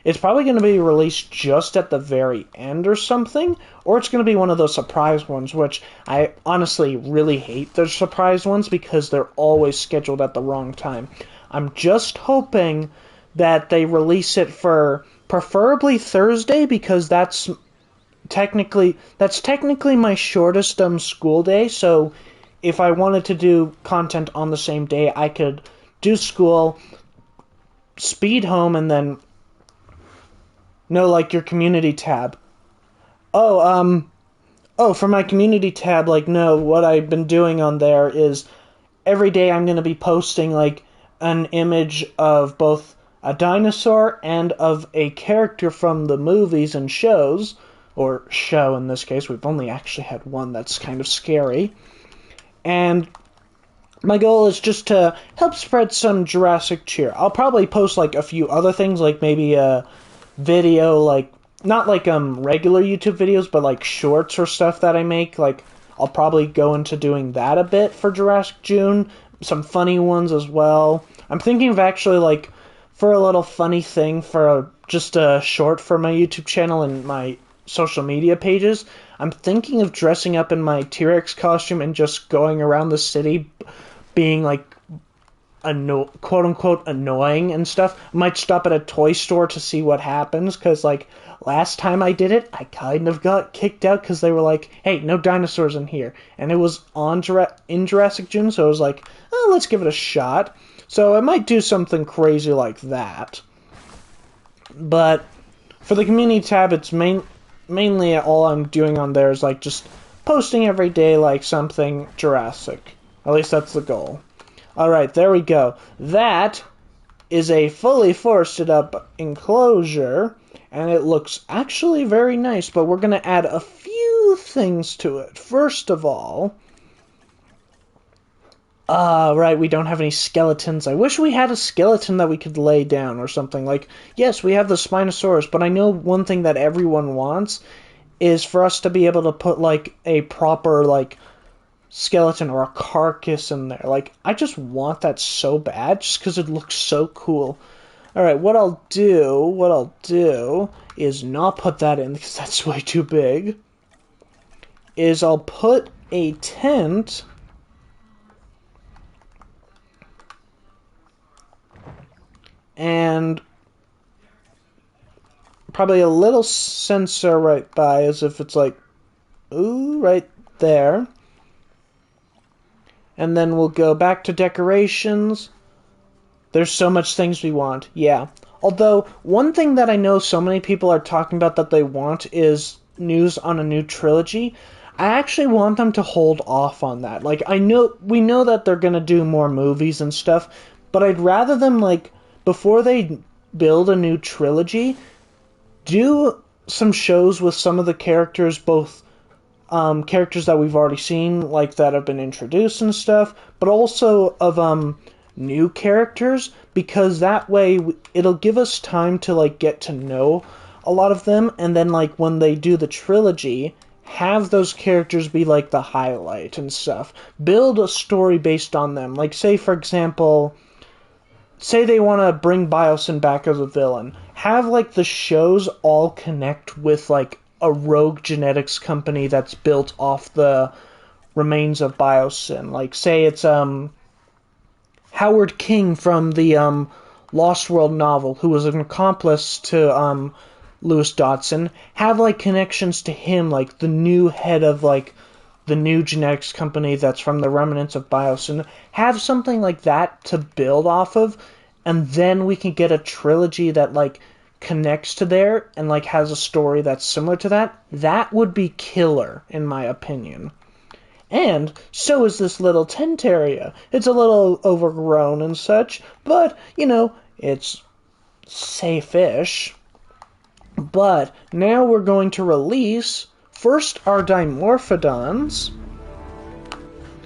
S1: it's probably going to be released just at the very end or something, or it's going to be one of those surprise ones, which I honestly really hate those surprise ones because they're always scheduled at the wrong time. I'm just hoping that they release it for preferably Thursday, because that's technically my shortest school day, so if I wanted to do content on the same day, I could do school, speed home, and then like your community tab. For my community tab, like, no, what I've been doing on there is every day I'm going to be posting, like, an image of both a dinosaur and of a character from the movies and shows, or show in this case. We've only actually had one that's kind of scary. And my goal is just to help spread some Jurassic cheer. I'll probably post, like, a few other things, like maybe a video, like, not like regular YouTube videos, but like shorts or stuff that I make. Like, I'll probably go into doing that a bit for Jurassic June. Some funny ones as well. I'm thinking of actually, like, for a little funny thing for just a short for my YouTube channel and my social media pages, I'm thinking of dressing up in my T-Rex costume and just going around the city being, like, quote-unquote annoying and stuff. I might stop at a toy store to see what happens, because, like, last time I did it, I kind of got kicked out because they were like, hey, no dinosaurs in here. And it was in Jurassic June, so I was like, oh, let's give it a shot. So I might do something crazy like that. But for the community tab, it's mainly all I'm doing on there is, like, just posting every day, like, something Jurassic. At least that's the goal. Alright, there we go. That is a fully forested up enclosure, and it looks actually very nice, but we're going to add a few things to it. First of all, right, we don't have any skeletons. I wish we had a skeleton that we could lay down or something. Like, yes, we have the Spinosaurus, but I know one thing that everyone wants is for us to be able to put, like, a proper, like, skeleton or a carcass in there. Like, I just want that so bad, just because it looks so cool. Alright, what I'll do is not put that in, because that's way too big, is I'll put a tent and probably a little sensor right by, as if it's like, ooh, right there. And then we'll go back to decorations. There's so much things we want, yeah. Although, one thing that I know so many people are talking about that they want is news on a new trilogy. I actually want them to hold off on that. Like, we know that they're gonna do more movies and stuff, but I'd rather them, like, before they build a new trilogy, do some shows with some of the characters, both characters that we've already seen, like that have been introduced and stuff, but also of new characters, because that way it'll give us time to like get to know a lot of them, and then like when they do the trilogy, have those characters be like the highlight and stuff. Build a story based on them. Like, say for example, say they want to bring Biosyn back as a villain. Have, like, the shows all connect with, like, a rogue genetics company that's built off the remains of Biosyn. Like, say it's, Howard King from the, Lost World novel, who was an accomplice to, Lewis Dodson. Have, like, connections to him, like, the new head of, like, the new genetics company that's from the remnants of Biosyn. Have something like that to build off of, and then we can get a trilogy that, like, connects to there and, like, has a story that's similar to that. That would be killer, in my opinion. And so is this little tent area. It's a little overgrown and such, but, you know, it's safe-ish. But now we're going to release first our Dimorphodons,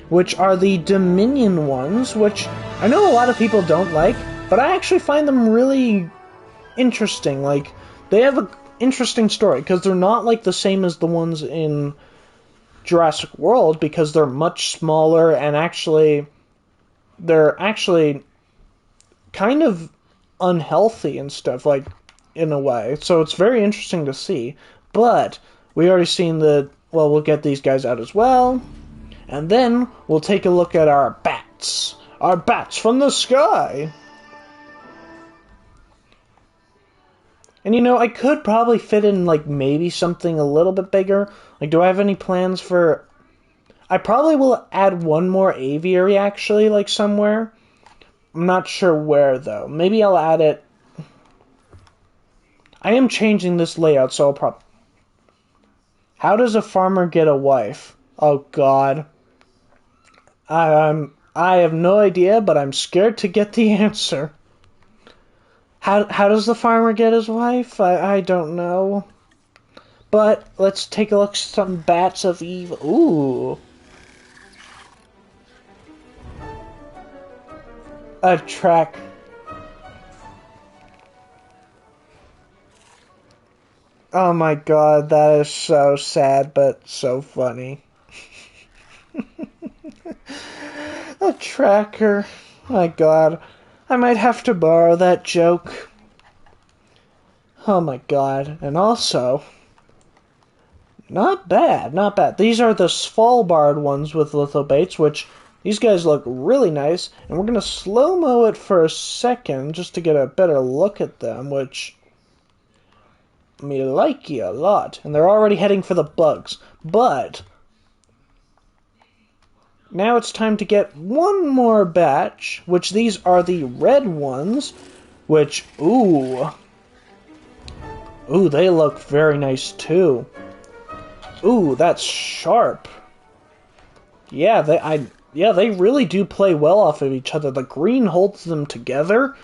S1: which are the Dominion ones, which I know a lot of people don't like, but I actually find them really interesting. Like, they have an interesting story, because they're not like the same as the ones in Jurassic World, because they're much smaller, and they're actually kind of unhealthy and stuff, like, in a way. So it's very interesting to see. But we already seen we'll get these guys out as well. And then we'll take a look at our bats. Our bats from the sky. And you know, I could probably fit in, like, maybe something a little bit bigger. Like, do I have any plans for... I probably will add one more aviary, actually, like, somewhere. I'm not sure where, though. Maybe I'll add it... I am changing this layout, so I'll probably... How does a farmer get a wife? Oh, God. I have no idea, but I'm scared to get the answer. How does the farmer get his wife? I don't know. But let's take a look at some bats of evil. Ooh. A track. Oh my God, that is so sad, but so funny. A tracker. My God. I might have to borrow that joke. Oh my God. And also, not bad, not bad. These are the Svalbard ones with lithobates, which these guys look really nice. And we're going to slow-mo it for a second just to get a better look at them, which... me like you a lot. And they're already heading for the bugs. But now it's time to get one more batch, which these are the red ones, which, ooh, they look very nice too. Ooh, that's sharp. Yeah, they really do play well off of each other. The green holds them together,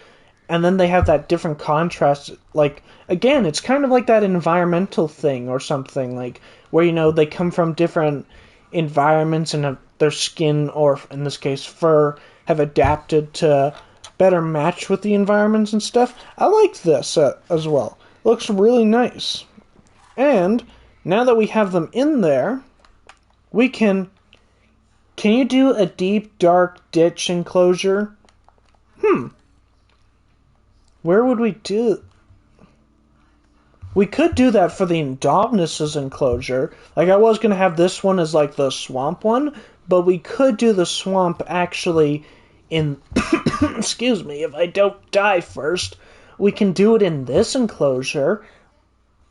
S1: and then they have that different contrast. Like, again, it's kind of like that environmental thing or something, like, where, you know, they come from different environments and their skin, or in this case fur, have adapted to better match with the environments and stuff. I like this as well. Looks really nice. And now that we have them in there, we can you do a deep, dark ditch enclosure? Where would we do... We could do that for the Indominus's enclosure. Like, I was going to have this one as, like, the swamp one, but we could do the swamp actually in... excuse me, if I don't die first. We can do it in this enclosure.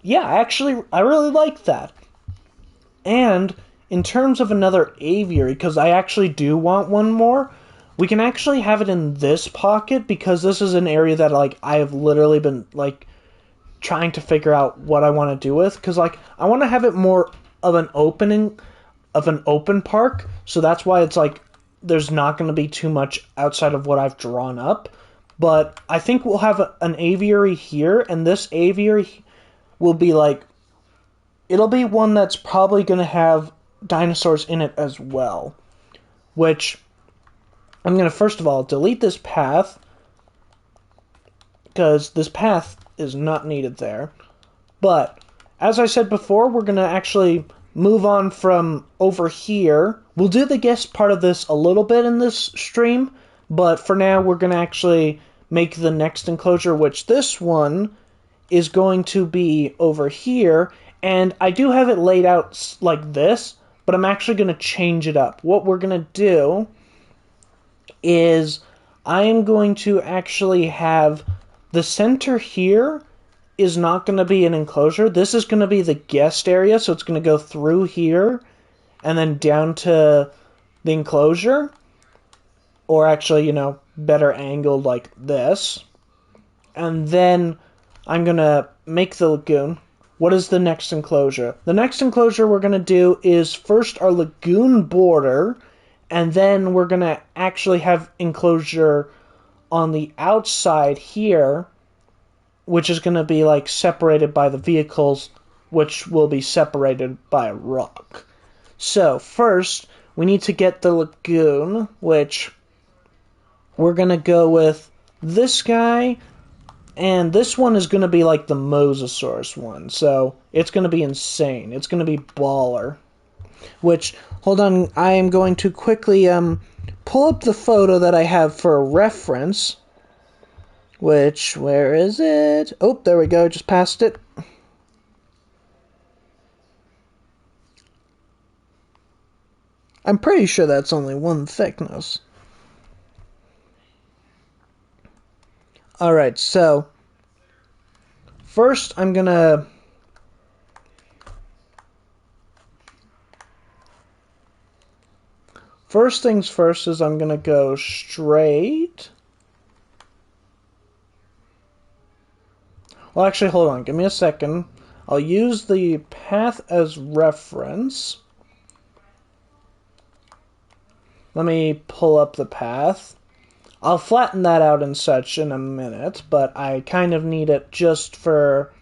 S1: Yeah, actually, I really like that. And in terms of another aviary, because I actually do want one more, we can actually have it in this pocket, because this is an area that, like, I have literally been, like, trying to figure out what I want to do with, because, like, I want to have it more of an open park, so that's why it's, like, there's not going to be too much outside of what I've drawn up, but I think we'll have an aviary here, and this aviary will be, like, it'll be one that's probably going to have dinosaurs in it as well, which I'm going to, first of all, delete this path, because this path is not needed there. But, as I said before, we're going to actually move on from over here. We'll do the guest part of this a little bit in this stream, but for now we're going to actually make the next enclosure, which this one is going to be over here, and I do have it laid out like this, but I'm actually going to change it up. What we're going to do is I am going to actually have the center here is not going to be an enclosure. This is going to be the guest area, so it's going to go through here and then down to the enclosure. Or actually, better angled like this. And then I'm going to make the lagoon. What is the next enclosure? The next enclosure we're going to do is first our lagoon border, and then we're going to actually have enclosure on the outside here, which is going to be, like, separated by the vehicles, which will be separated by a rock. So, first, we need to get the lagoon, which we're going to go with this guy, and this one is going to be, like, the Mosasaurus one, so it's going to be insane. It's going to be baller. Which, hold on, I am going to quickly pull up the photo that I have for reference. Which, where is it? Oh, there we go, just passed it. I'm pretty sure that's only one thickness. Alright, so first I'm gonna first things first is I'm gonna go straight. Well, actually, hold on. Give me a second. I'll use the path as reference. Let me pull up the path. I'll flatten that out and such in a minute, but I kind of need it just for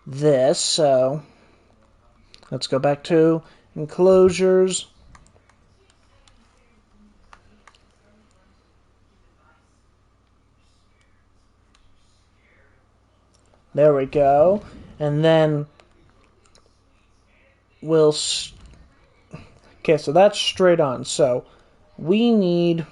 S1: this, so let's go back to enclosures. There we go. And then we'll... Okay, so that's straight on. So we need...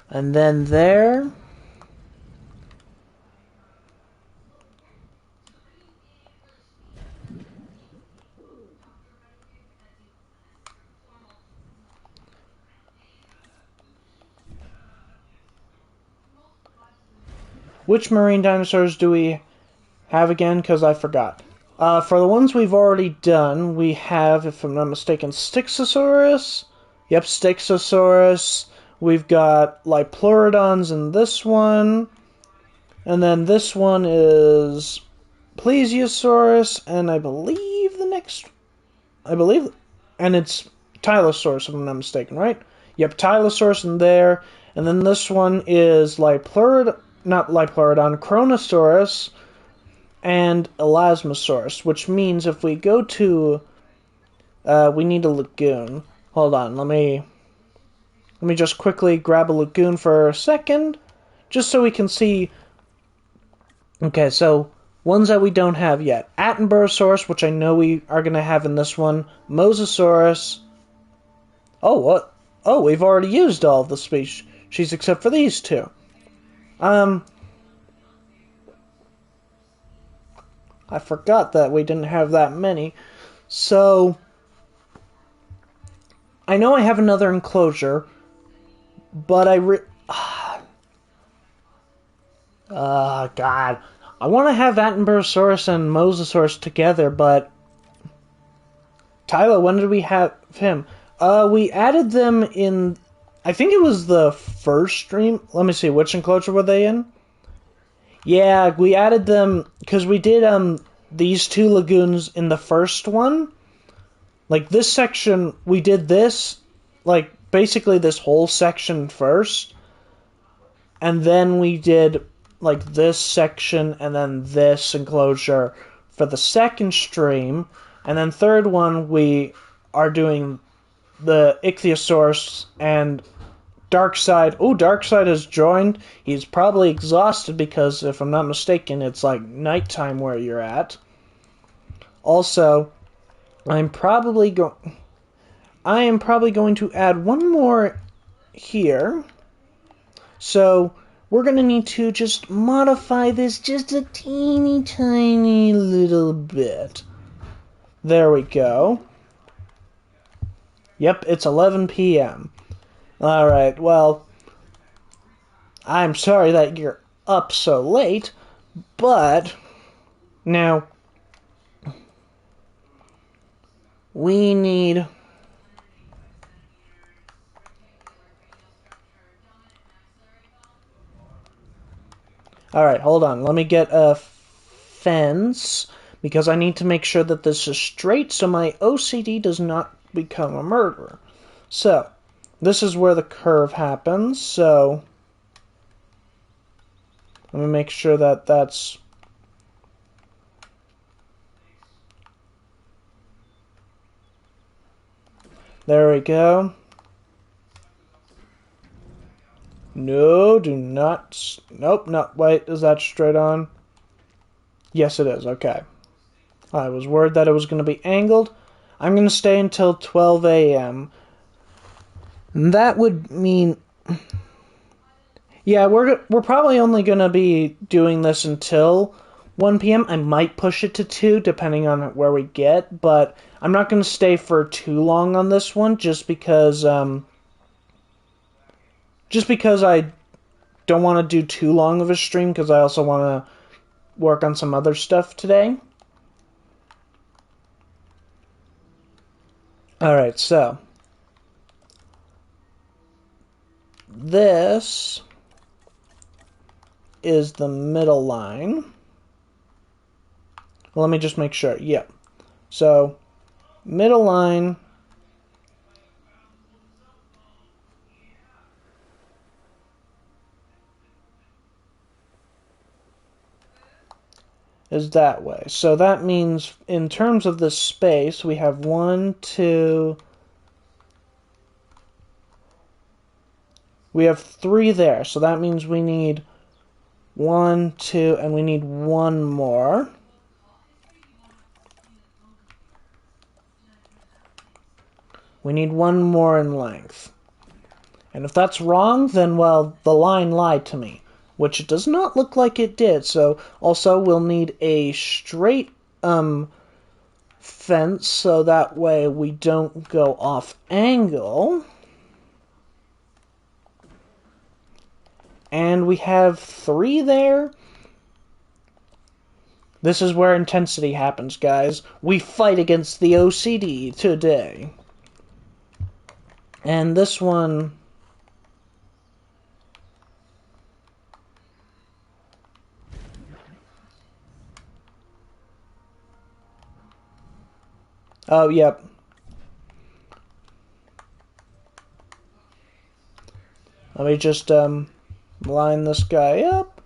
S1: And then there... Which marine dinosaurs do we have again? Because I forgot. For the ones we've already done, we have, if I'm not mistaken, Styxosaurus. Yep, Styxosaurus. We've got Liopleurodons in this one. And then this one is Plesiosaurus, and I believe the next... And it's Tylosaurus, if I'm not mistaken, right? Yep, Tylosaurus in there. And then this one is Chronosaurus and Elasmosaurus, which means if we go to... we need a lagoon. Hold on, let me just quickly grab a lagoon for a second, just so we can see... Okay, so Ones that we don't have yet. Attenborosaurus, which I know we are going to have in this one. Mosasaurus. Oh, what? Oh, we've already used all of the species except for these two. I forgot that we didn't have that many. So, I know I have another enclosure, but God. I want to have Attenborosaurus and Mosasaurus together, but... Tyler, when did we have him? We added them in... I think it was the first stream. Let me see, which enclosure were they in? Yeah, we added them... Because we did, these two lagoons in the first one. Like, this section, we did this... Like, basically this whole section first. And then we did... like this section and then this enclosure for the second stream, and then third one we are doing the Ichthyosaurus and Darkside. Oh, Darkside has joined. He's probably exhausted because, if I'm not mistaken, it's like nighttime where you're at. Also, I am probably going to add one more here. So we're going to need to just modify this just a teeny tiny little bit. There we go. Yep, it's 11 p.m. Alright, well, I'm sorry that you're up so late, but now we need... Alright, hold on. Let me get a fence, because I need to make sure that this is straight so my OCD does not become a murderer. So, this is where the curve happens, so let me make sure that that's... There we go. No, do not... Nope, no, wait, is that straight on? Yes, it is, okay. I was worried that it was going to be angled. I'm going to stay until 12 a.m. That would mean... Yeah, we're probably only going to be doing this until 1 p.m. I might push it to 2, depending on where we get, but I'm not going to stay for too long on this one, just because I don't want to do too long of a stream, because I also want to work on some other stuff today. Alright, so this is the middle line. Let me just make sure. Yep. So, middle line. Is that way. So that means, in terms of the space, we have 1, 2... We have 3 there, so that means we need 1, 2, and we need 1 more. We need 1 more in length. And if that's wrong, then, well, the line lied to me. Which it does not look like it did. So, also, we'll need a straight, fence, so that way we don't go off angle. And we have 3 there. This is where intensity happens, guys. We fight against the OCD today. And this one... Oh, yep. Let me just, line this guy up.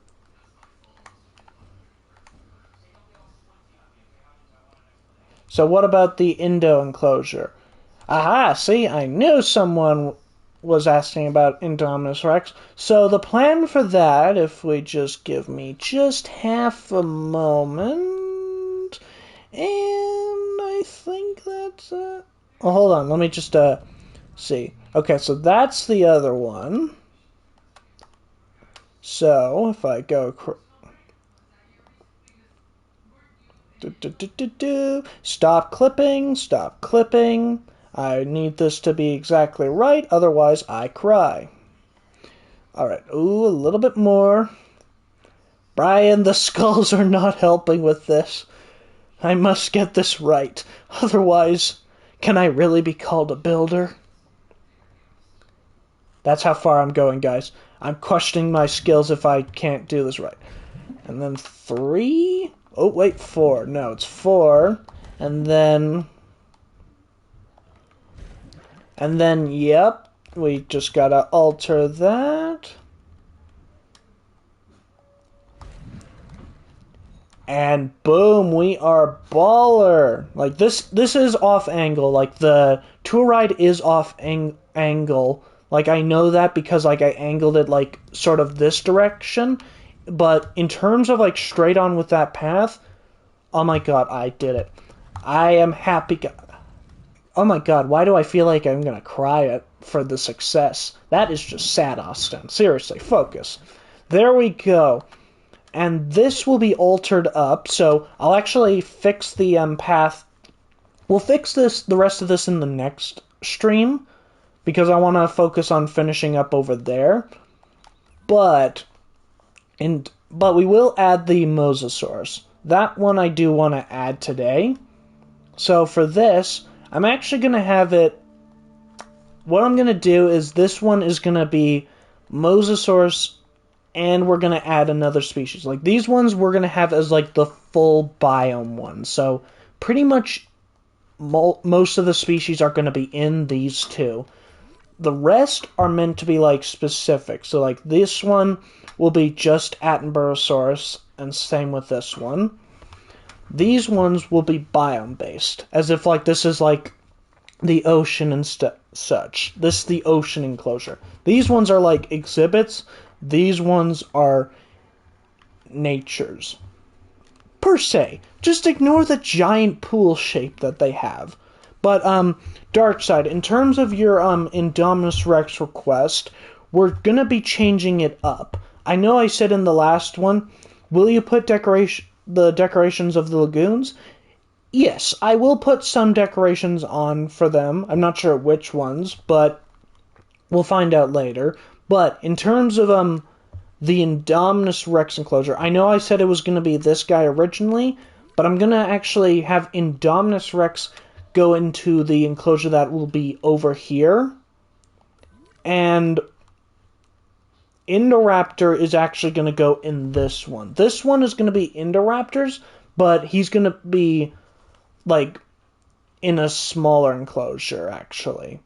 S1: So what about the Indo enclosure? Aha, see, I knew someone was asking about Indominus Rex. So the plan for that, if we just give me just half a moment, and I think that's oh, hold on, let me just see. Okay, so that's the other one. So if I go stop clipping. I need this to be exactly right, otherwise I cry. Alright, ooh, a little bit more. Brian, the skulls are not helping with this. I must get this right, otherwise, can I really be called a builder? That's how far I'm going, guys. I'm questioning my skills if I can't do this right. And then 3... Oh, wait, 4. No, it's 4. And then, yep, we just gotta alter that. And boom, we are baller. Like, this is off angle. Like, the tour ride is off angle. Like, I know that because, like, I angled it, like, sort of this direction. But in terms of, like, straight on with that path, oh my god, I did it. I am happy. Oh my god, why do I feel like I'm gonna cry for the success? That is just sad, Austin. Seriously, focus. There we go. And this will be altered up, so I'll actually fix the path. We'll fix the rest of this in the next stream, because I want to focus on finishing up over there. But we will add the mosasaurs. That one I do want to add today. So for this, I'm actually going to have it... What I'm going to do is this one is going to be mosasaurs, and we're going to add another species. Like, these ones we're going to have as, like, the full biome one. So pretty much most of the species are going to be in these two. The rest are meant to be, like, specific. So, like, this one will be just Attenborosaurus, and same with this one. These ones will be biome-based, as if, like, this is, like, the ocean and such. This is the ocean enclosure. These ones are, like, exhibits. These ones are natures. Per se. Just ignore the giant pool shape that they have. But, Darkside, in terms of your, Indominus Rex request, we're gonna be changing it up. I know I said in the last one, will you put the decorations of the lagoons? Yes, I will put some decorations on for them. I'm not sure which ones, but we'll find out later. But, in terms of, the Indominus Rex enclosure, I know I said it was gonna be this guy originally, but I'm gonna actually have Indominus Rex go into the enclosure that will be over here. And Indoraptor is actually going to go in this one. This one is going to be Indoraptors, but he's going to be, like, in a smaller enclosure, actually.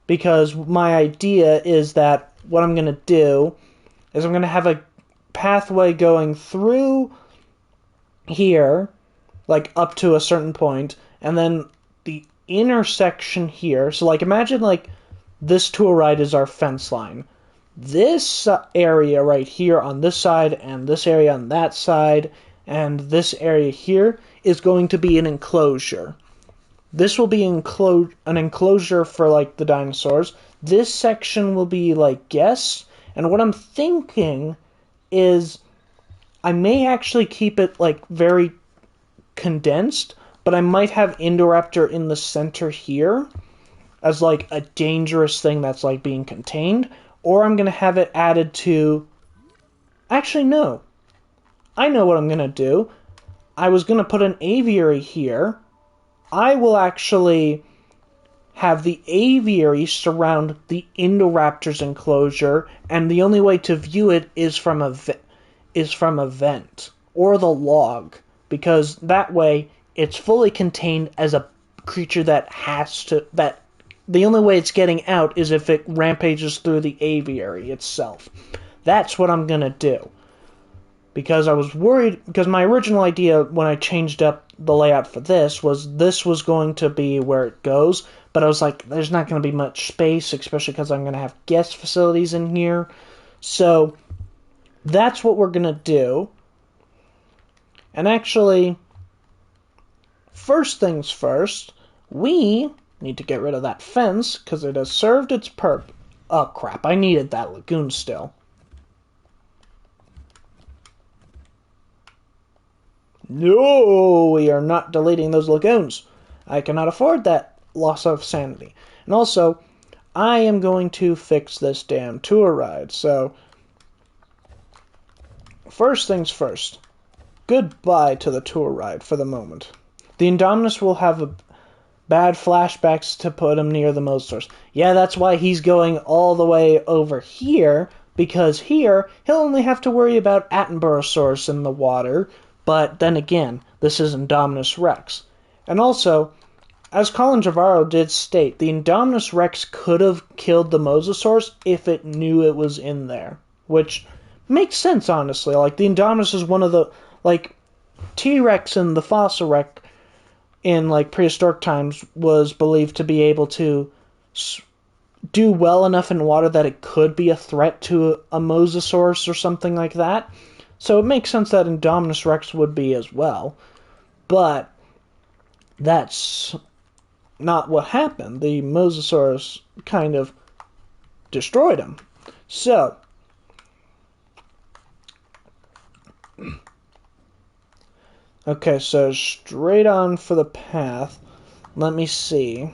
S1: Because my idea is that what I'm going to do is I'm going to have a pathway going through here, like, up to a certain point, and then the intersection here. So, like, imagine, like, this tour ride is our fence line. This area right here on this side, and this area on that side, and this area here is going to be an enclosure. This will be an enclosure for, like, the dinosaurs. This section will be, like, guests. And what I'm thinking is I may actually keep it, like, very condensed, but I might have Indoraptor in the center here as, like, a dangerous thing that's, like, being contained, or I'm going to have it added to... Actually, no. I know what I'm going to do. I was going to put an aviary here. I will actually have the aviary surround the Indoraptor's enclosure, and the only way to view it is from a vent, or the log. Because that way, it's fully contained as a creature that the only way it's getting out is if it rampages through the aviary itself. That's what I'm gonna do. Because I was worried, because my original idea when I changed up the layout for this was going to be where it goes, but I was like, there's not going to be much space, especially because I'm going to have guest facilities in here. So that's what we're going to do. And actually, first things first, we need to get rid of that fence, because it has served its purpose. Oh, crap, I needed that lagoon still. No, we are not deleting those lagoons. I cannot afford that loss of sanity. And also, I am going to fix this damn tour ride. So, first things first. Goodbye to the tour ride for the moment. The Indominus will have bad flashbacks to put him near the Mosasaurus. Yeah, that's why he's going all the way over here, because here, he'll only have to worry about Attenborosaurus in the water. But then again, this is Indominus Rex. And also, as Colin Trevorrow did state, the Indominus Rex could have killed the Mosasaurus if it knew it was in there. Which makes sense, honestly. Like, the Indominus is one of the, like, T-Rex and the fossil Rex in, like, prehistoric times was believed to be able to do well enough in water that it could be a threat to a Mosasaurus or something like that. So it makes sense that Indominus Rex would be as well. But that's not what happened. The Mosasaurus kind of destroyed him. So, okay, so straight on for the path. Let me see.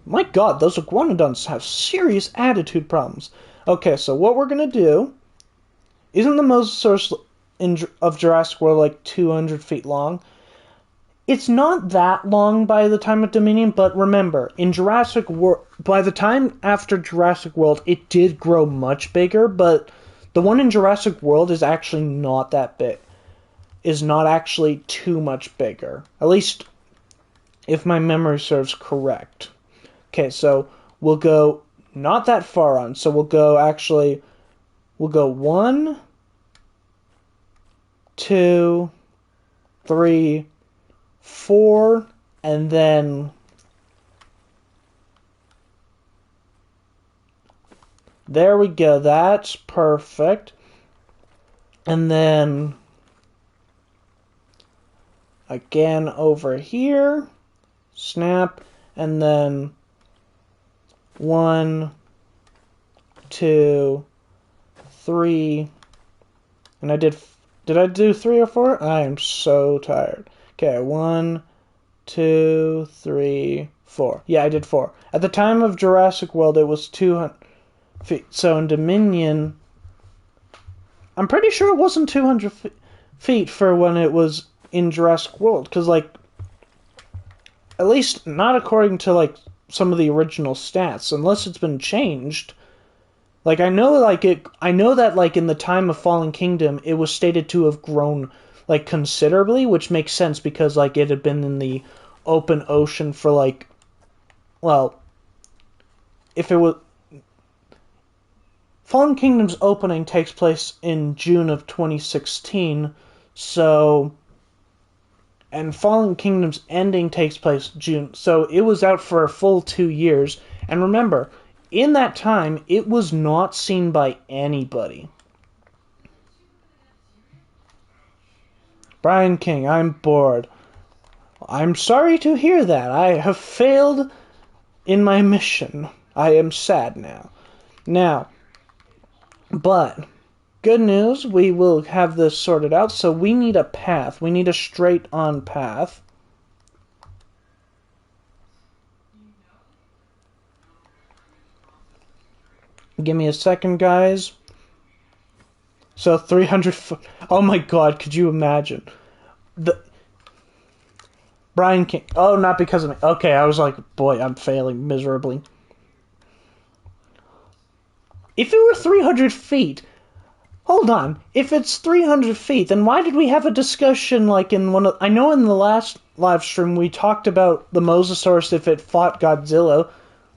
S1: My god, those iguanodons have serious attitude problems. Okay, so what we're going to do... Isn't the Mosasaurus of Jurassic World like 200 feet long? It's not that long by the time of Dominion, but remember, in Jurassic World... By the time after Jurassic World, it did grow much bigger, but the one in Jurassic World is actually not that big. Is not actually too much bigger. At least, if my memory serves correct. Okay, so we'll go not that far on. So we'll go 1, 2, 3, 4, and then there we go. That's perfect. And then again over here, snap, and then 1, 2, 3, and did I do 3 or 4? I am so tired. Okay, 1, 2, 3, 4. Yeah, I did 4. At the time of Jurassic World, it was 200 feet. So in Dominion, I'm pretty sure it wasn't 200 feet for when it was in Jurassic World, because, like, at least not according to, like, some of the original stats, unless it's been changed. Like, I know that, like, in the time of Fallen Kingdom, it was stated to have grown, like, considerably, which makes sense because, like, it had been in the open ocean for, like, well, if it was... Fallen Kingdom's opening takes place in June of 2016, so... And Fallen Kingdom's ending takes place June. So it was out for a full 2 years. And remember, in that time, it was not seen by anybody. Brian King, I'm bored. I'm sorry to hear that. I have failed in my mission. I am sad now. But... good news, we will have this sorted out, so we need a path. We need a straight-on path. Give me a second, guys. So, 300 foot... Oh my god, could you imagine? Brian King... Oh, not because of me. Okay, I was like, boy, I'm failing miserably. If it were 300 feet... Hold on. If it's 300 feet, then why did we have a discussion like in one of... I know in the last live stream we talked about the Mosasaurus if it fought Godzilla.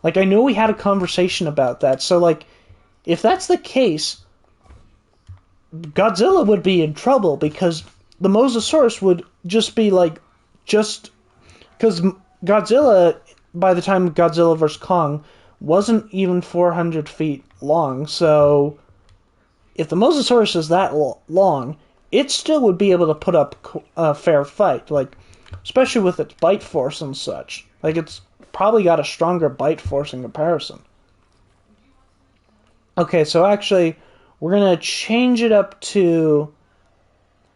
S1: Like, I know we had a conversation about that. So, like, if that's the case, Godzilla would be in trouble because the Mosasaurus would just be like, just because Godzilla, by the time Godzilla vs. Kong, wasn't even 400 feet long, so if the Mosasaurus is that long, it still would be able to put up a fair fight, like, especially with its bite force and such. Like, it's probably got a stronger bite force in comparison. Okay, so actually, we're going to change it up to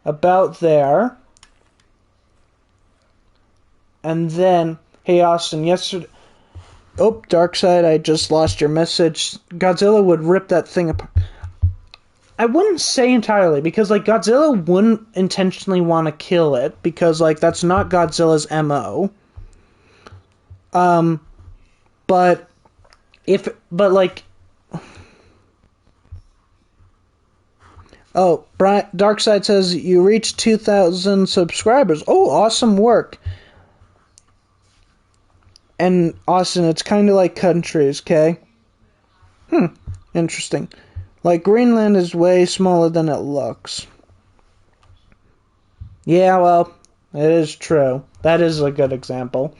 S1: about there. And then, hey Austin, yesterday... Oh, Darkseid, I just lost your message. Godzilla would rip that thing apart. I wouldn't say entirely, because, like, Godzilla wouldn't intentionally want to kill it, because, like, that's not Godzilla's MO. But, like... Oh, Darkseid says, you reached 2,000 subscribers. Oh, awesome work. And, Austin, it's kind of like countries, okay? Interesting. Like, Greenland is way smaller than it looks. Yeah, well, it is true. That is a good example.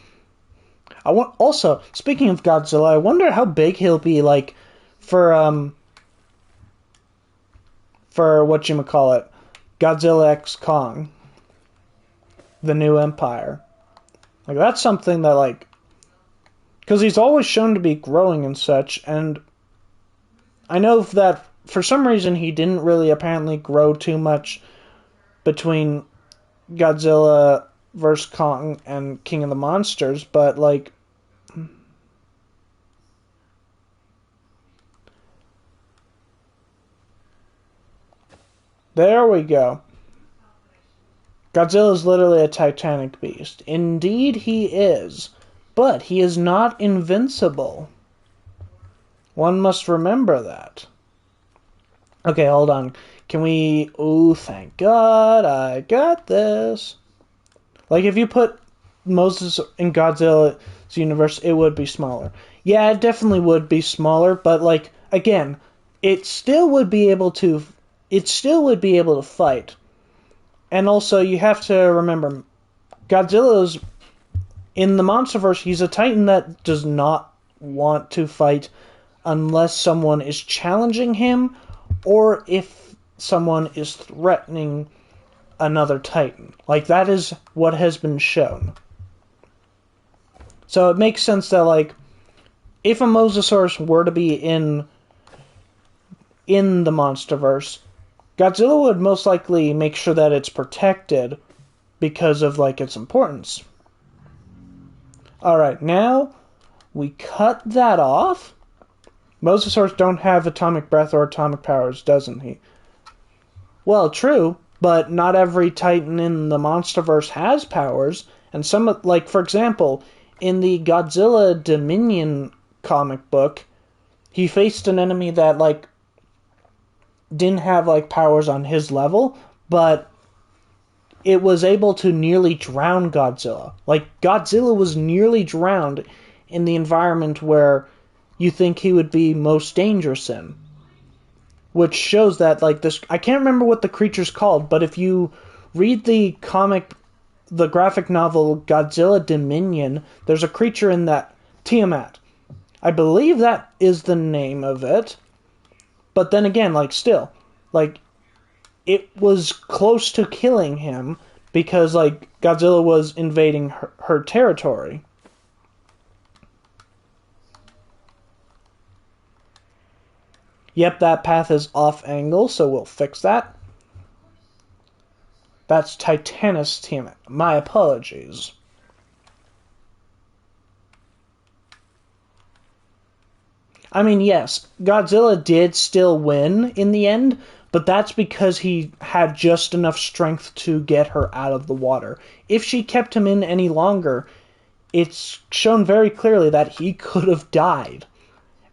S1: Also, speaking of Godzilla, I wonder how big he'll be, like, for whatchamacallit, Godzilla X Kong. The New Empire. Like, that's something that, like, because he's always shown to be growing and such, and I know that for some reason he didn't really apparently grow too much between Godzilla vs. Kong and King of the Monsters, but, like, there we go. Godzilla is literally a titanic beast. Indeed he is. But he is not invincible. One must remember that. Okay, hold on. Can we... Oh, thank God, I got this. Like, if you put Moses in Godzilla's universe, it would be smaller. Yeah, it definitely would be smaller, but, like, again, it still would be able to fight. And also, you have to remember, Godzilla's... In the Monsterverse, he's a Titan that does not want to fight unless someone is challenging him or if someone is threatening another Titan. Like, that is what has been shown. So it makes sense that, like, if a Mosasaurus were to be in the Monsterverse, Godzilla would most likely make sure that it's protected because of, like, its importance. Alright, now we cut that off. Mosasaurus don't have atomic breath or atomic powers, doesn't he? Well, true, but not every Titan in the Monsterverse has powers, and some, like, for example, in the Godzilla Dominion comic book, he faced an enemy that, like, didn't have, like, powers on his level, but it was able to nearly drown Godzilla. Like, Godzilla was nearly drowned in the environment where you think he would be most dangerous in. Which shows that, like, this... I can't remember what the creature's called, but if you read the graphic novel Godzilla Dominion, there's a creature in that... Tiamat. I believe that is the name of it. But then again, like, still, like, it was close to killing him because, like, Godzilla was invading her territory. Yep, that path is off angle, so we'll fix that. That's Titanus Tiamat. My apologies. I mean, yes, Godzilla did still win in the end, but that's because he had just enough strength to get her out of the water. If she kept him in any longer, it's shown very clearly that he could have died.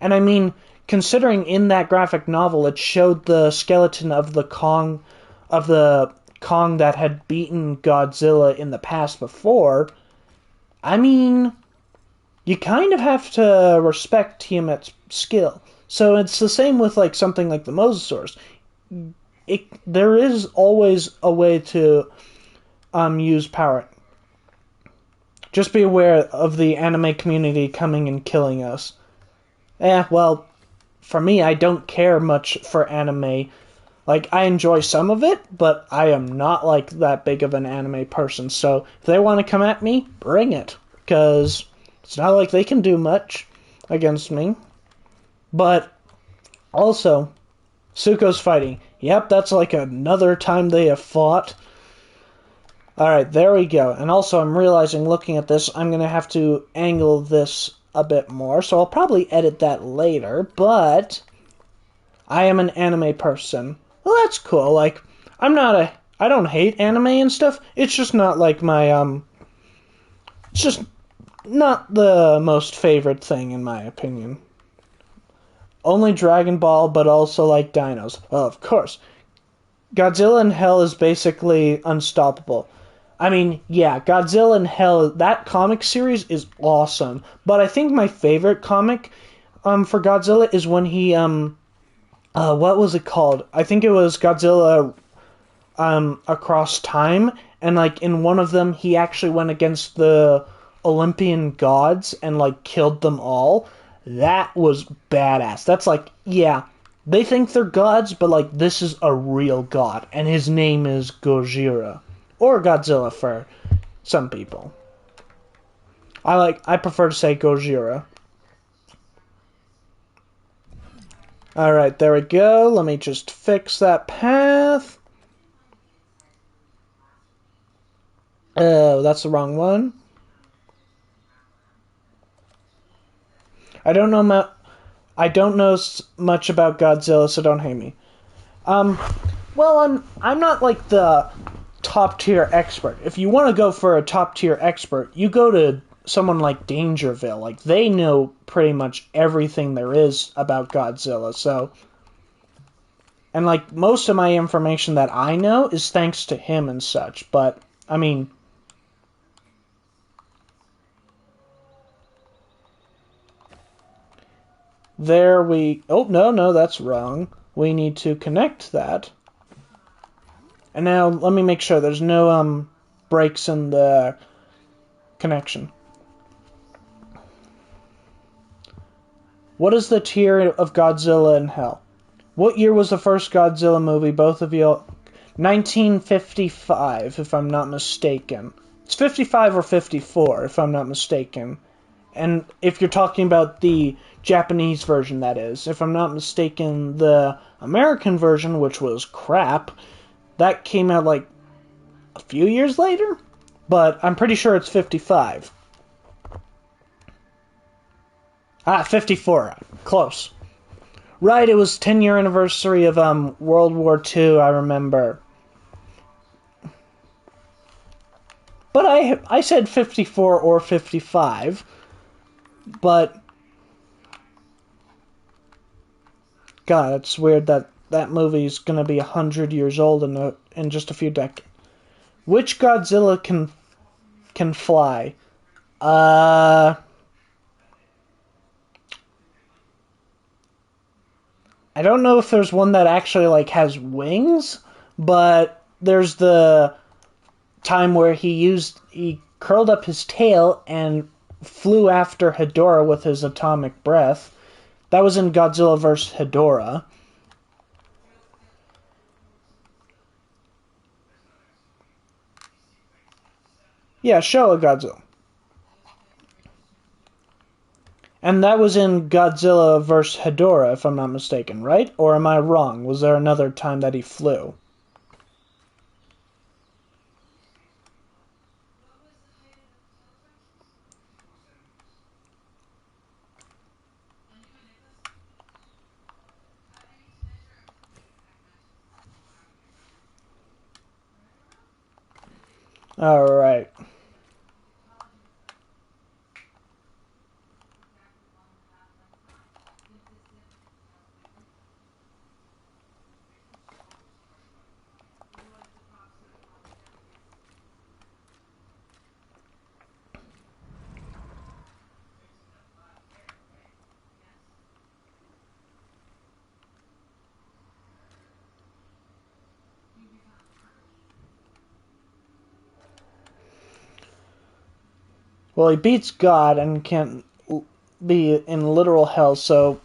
S1: And I mean, considering in that graphic novel it showed the skeleton of the Kong that had beaten Godzilla in the past before, I mean, you kind of have to respect Tiamat's skill. So it's the same with like something like the mosasaurs. There is always a way to use power. Just be aware of the anime community coming and killing us. Well, for me, I don't care much for anime. Like, I enjoy some of it, but I am not, like, that big of an anime person. So, if they want to come at me, bring it. Because it's not like they can do much against me. But, also, Suko's fighting. Yep, that's like another time they have fought. Alright, there we go. And also, I'm realizing, looking at this, I'm going to have to angle this a bit more. So, I'll probably edit that later. But, I am an anime person. Well, that's cool. Like, I don't hate anime and stuff. It's just not like it's just not the most favorite thing in my opinion. Only Dragon Ball, but also like dinos. Well, of course. Godzilla in Hell is basically unstoppable. I mean, yeah, Godzilla in Hell, that comic series is awesome. But I think my favorite comic for Godzilla is when he what was it called? I think it was Godzilla Across Time, and like in one of them he actually went against the Olympian gods and like killed them all. That was badass. That's like, yeah, they think they're gods, but like this is a real god, and his name is Gojira. Or Godzilla for some people. I prefer to say Gojira. Alright, there we go. Let me just fix that path. Oh, that's the wrong one. I don't know much about Godzilla, so don't hate me. Well, I'm not like the top tier expert. If you want to go for a top tier expert, you go to someone like Dangerville. Like, they know pretty much everything there is about Godzilla, so... And, like, most of my information that I know is thanks to him and such, but, I mean... Oh, no, that's wrong. We need to connect that. And now, let me make sure there's no, breaks in the connection. What is the tier of Godzilla in Hell? What year was the first Godzilla movie? Both of you... 1955, if I'm not mistaken. It's 55 or 54, if I'm not mistaken. And if you're talking about the Japanese version, that is. If I'm not mistaken, the American version, which was crap, that came out like a few years later? But I'm pretty sure it's 55. 54. Close. Right, it was 10-year anniversary of World War II, I remember. But I said 54 or 55. But God, it's weird that that movie's gonna be 100 years old in just a few decades. Which Godzilla can fly? I don't know if there's one that actually like has wings, but there's the time where he curled up his tail and flew after Hedorah with his atomic breath. That was in Godzilla vs. Hedorah. Yeah, Showa Godzilla. And that was in Godzilla vs. Hedorah, if I'm not mistaken, right? Or am I wrong? Was there another time that he flew? Alright. Well, he beats God and can't be in literal hell, so...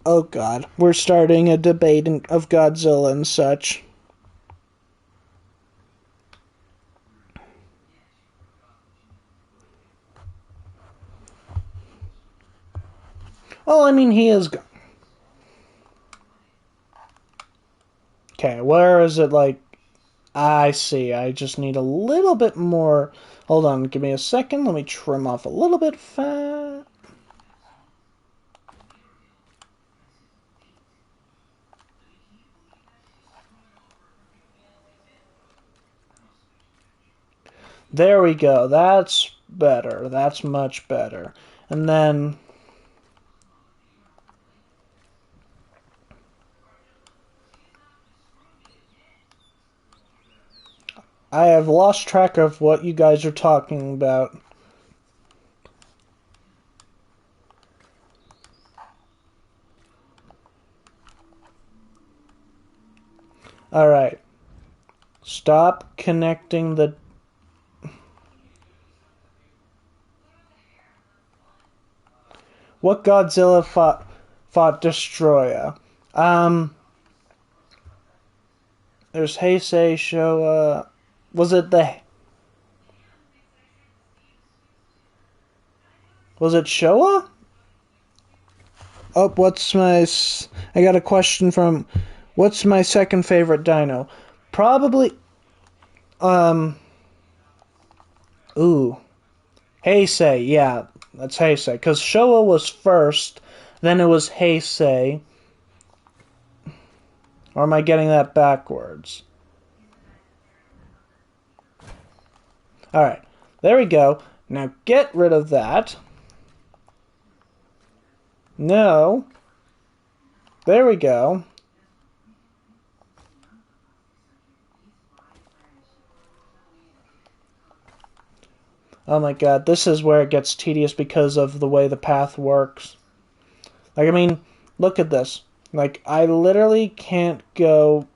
S1: Oh god, we're starting a debate of Godzilla and such. Well, I mean, he is... Okay, where is it, like... I see, I just need a little bit more... Hold on, give me a second, let me trim off a little bit fat. There we go, that's better, that's much better. And then... I have lost track of what you guys are talking about. Alright. Stop connecting the... What Godzilla fought Destroyer? There's Heisei, Showa... Was it Showa? Oh, what's my... I got a question from... What's my second favorite dino? Probably... Ooh. Heisei, yeah. That's Heisei. Because Showa was first, then it was Heisei. Or am I getting that backwards? Alright. There we go. Now get rid of that. No. There we go. Oh my god, this is where it gets tedious because of the way the path works. Like, I mean, look at this. Like, I literally can't go...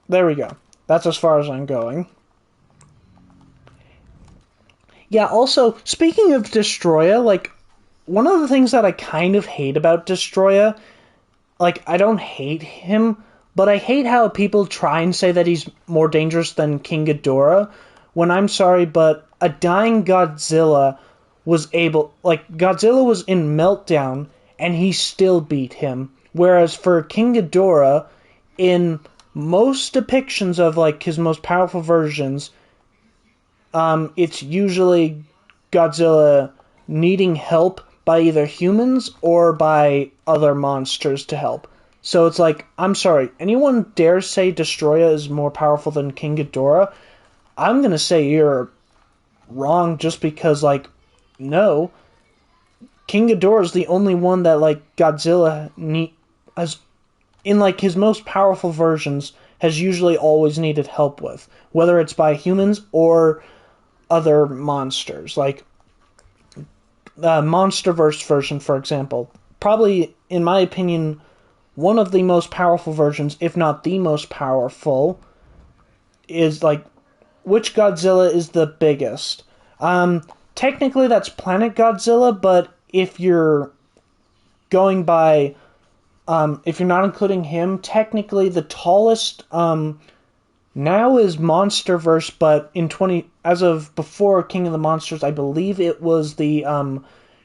S1: There we go. That's as far as I'm going. Yeah, also, speaking of Destroyer, like, one of the things that I kind of hate about Destroyer, like, I don't hate him, but I hate how people try and say that he's more dangerous than King Ghidorah, when I'm sorry, but a dying Godzilla was able... Like, Godzilla was in Meltdown, and he still beat him. Whereas for King Ghidorah, in most depictions of, like, his most powerful versions, it's usually Godzilla needing help by either humans or by other monsters to help. So it's like, I'm sorry, anyone dare say Destroyer is more powerful than King Ghidorah? I'm gonna say you're wrong just because, like, no. King Ghidorah is the only one that, like, Godzilla has, in, like, his most powerful versions, has usually always needed help with. Whether it's by humans or other monsters. Like, the Monsterverse version, for example. Probably, in my opinion, one of the most powerful versions, if not the most powerful, is, like, which Godzilla is the biggest? Technically that's Planet Godzilla, but if you're going by, if you're not including him, technically the tallest, now is Monsterverse, but as of before King of the Monsters, I believe it was the,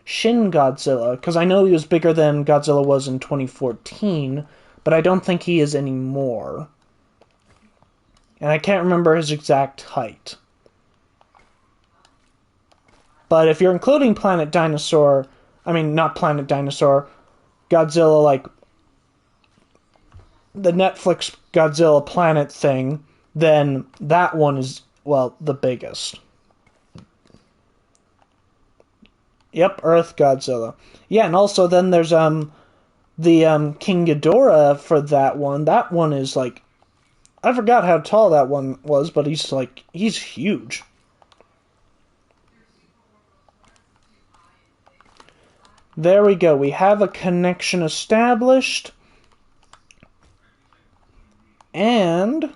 S1: Shin Godzilla, because I know he was bigger than Godzilla was in 2014, but I don't think he is anymore. And I can't remember his exact height. But if you're including Planet Dinosaur, I mean, not Planet Dinosaur, Godzilla, like, the Netflix Godzilla Planet thing, then that one is, well, the biggest. Yep, Earth Godzilla. Yeah, and also then there's, the, King Ghidorah for that one. That one is, like, I forgot how tall that one was, but he's huge. There we go. We have a connection established. And...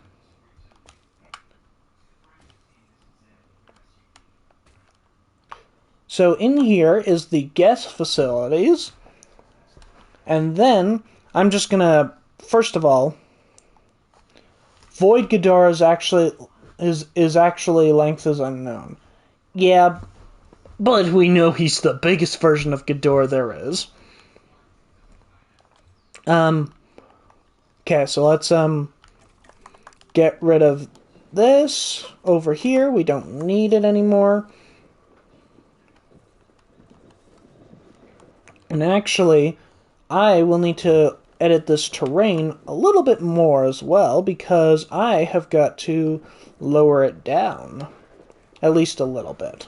S1: So in here is the guest facilities. And then I'm just going to, first of all, Void Ghidorah is actually length is unknown. Yeah, but we know he's the biggest version of Ghidorah there is. Okay, so let's get rid of this over here. We don't need it anymore. And actually, I will need to edit this terrain a little bit more as well, because I have got to lower it down. At least a little bit.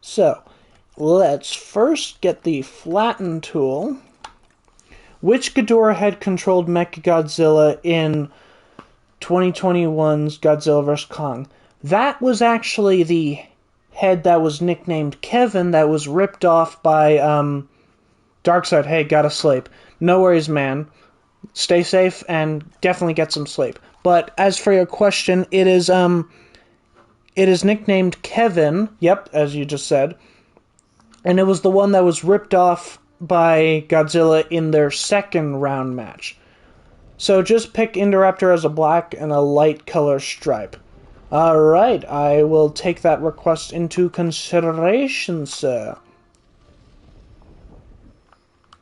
S1: So, let's first get the flatten tool. Which Ghidorah head controlled Mechagodzilla in 2021's Godzilla vs. Kong? That was actually the head that was nicknamed Kevin that was ripped off by Darkseid. Hey, gotta sleep. No worries, man. Stay safe and definitely get some sleep. But as for your question, it is nicknamed Kevin. Yep, as you just said. And it was the one that was ripped off by Godzilla in their second round match. So just pick Indoraptor as a black and a light color stripe. Alright, I will take that request into consideration, sir.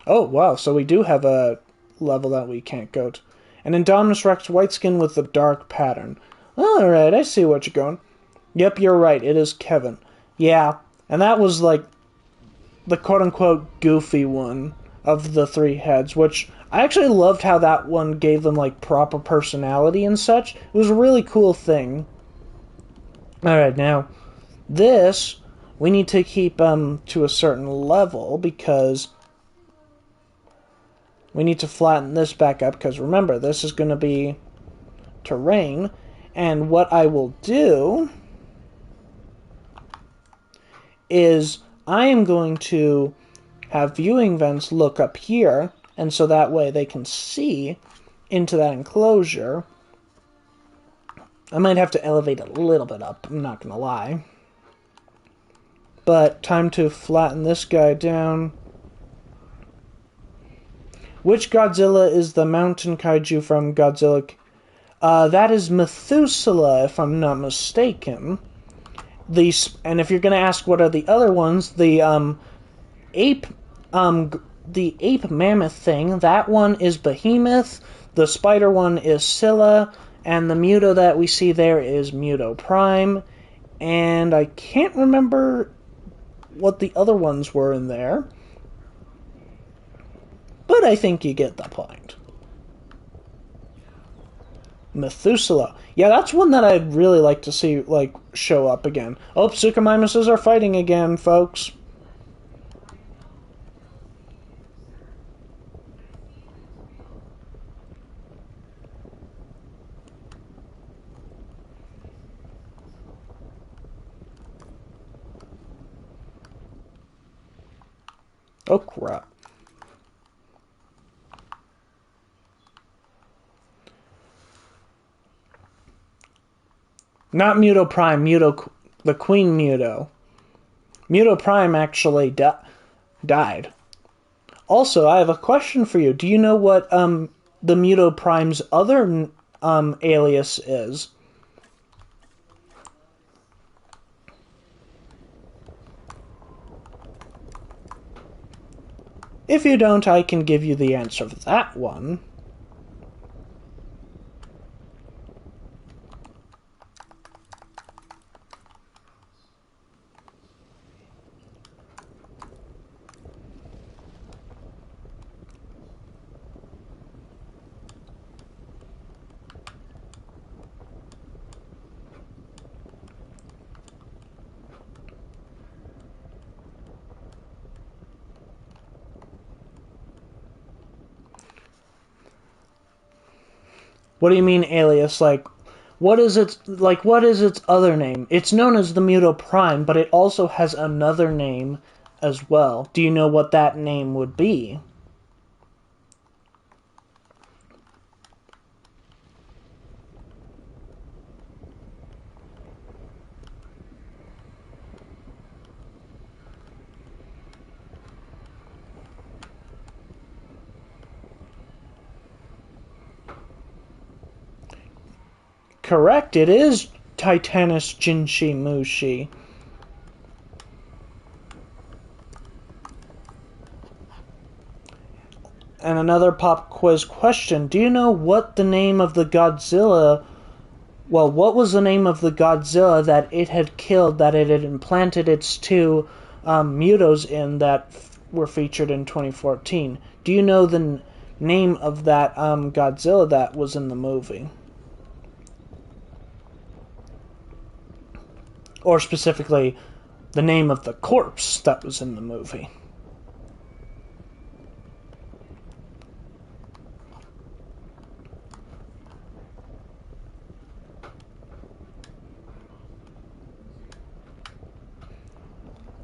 S1: Oh, wow, so we do have a level that we can't go to. An Indominus Rex white skin with a dark pattern. Alright, I see what you're going. Yep, you're right, it is Kevin. Yeah, and that was like the quote-unquote goofy one of the three heads, which I actually loved how that one gave them like proper personality and such. It was a really cool thing. Alright, now this we need to keep to a certain level because we need to flatten this back up, because remember, this is going to be terrain. And what I will do is I am going to have viewing vents look up here, and so that way they can see into that enclosure. I might have to elevate it a little bit up, I'm not going to lie. But time to flatten this guy down. Which Godzilla is the mountain kaiju from Godzilla? That is Methuselah, if I'm not mistaken. And if you're going to ask what are the other ones, the ape mammoth thing, that one is Behemoth, the spider one is Scylla, and the Muto that we see there is Muto Prime, and I can't remember what the other ones were in there, but I think you get the point. Methuselah. Yeah, that's one that I'd really like to see, like, show up again. Oh, Suchomimuses are fighting again, folks. Oh, crap. Not Muto Prime, the Queen Muto. Muto Prime actually died. Also, I have a question for you. Do you know what the Muto Prime's other alias is? If you don't, I can give you the answer for that one. What do you mean alias? Like, What is its other name? It's known as the Muto Prime, but it also has another name as well. Do you know what that name would be? Correct, it is Titanus Jinshi Mushi. And another pop quiz question. Do you know what the name of the Godzilla... Well, what was the name of the Godzilla that it had killed, that it had implanted its two mutos in that were featured in 2014? Do you know the name of that Godzilla that was in the movie? Or specifically, the name of the corpse that was in the movie.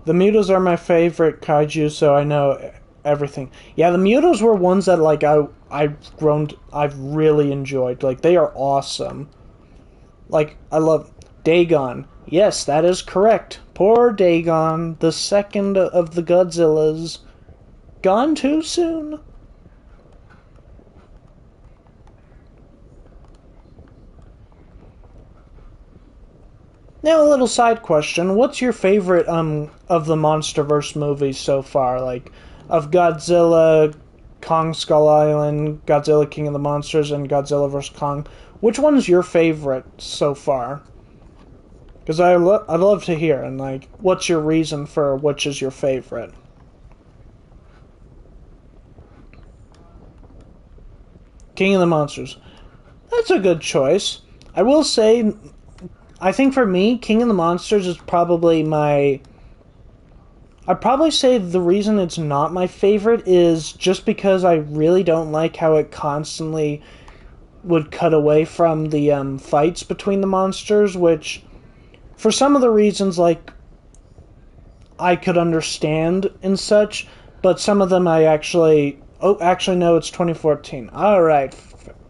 S1: The mutos are my favorite kaiju, so I know everything. Yeah, the mutos were ones that like I've really enjoyed. Like, they are awesome. Like, I love Dagon. Yes, that is correct. Poor Dagon, the second of the Godzillas. Gone too soon. Now, a little side question. What's your favorite of the MonsterVerse movies so far? Like, of Godzilla, Kong Skull Island, Godzilla King of the Monsters, and Godzilla vs. Kong. Which one's your favorite so far? Because I'd love to hear, and like, what's your reason for which is your favorite? King of the Monsters. That's a good choice. I will say, I think for me, King of the Monsters is probably my... I'd probably say the reason it's not my favorite is just because I really don't like how it constantly would cut away from the fights between the monsters, which... For some of the reasons, like, I could understand and such, but some of them I actually... Oh, actually, no, it's 2014. Alright,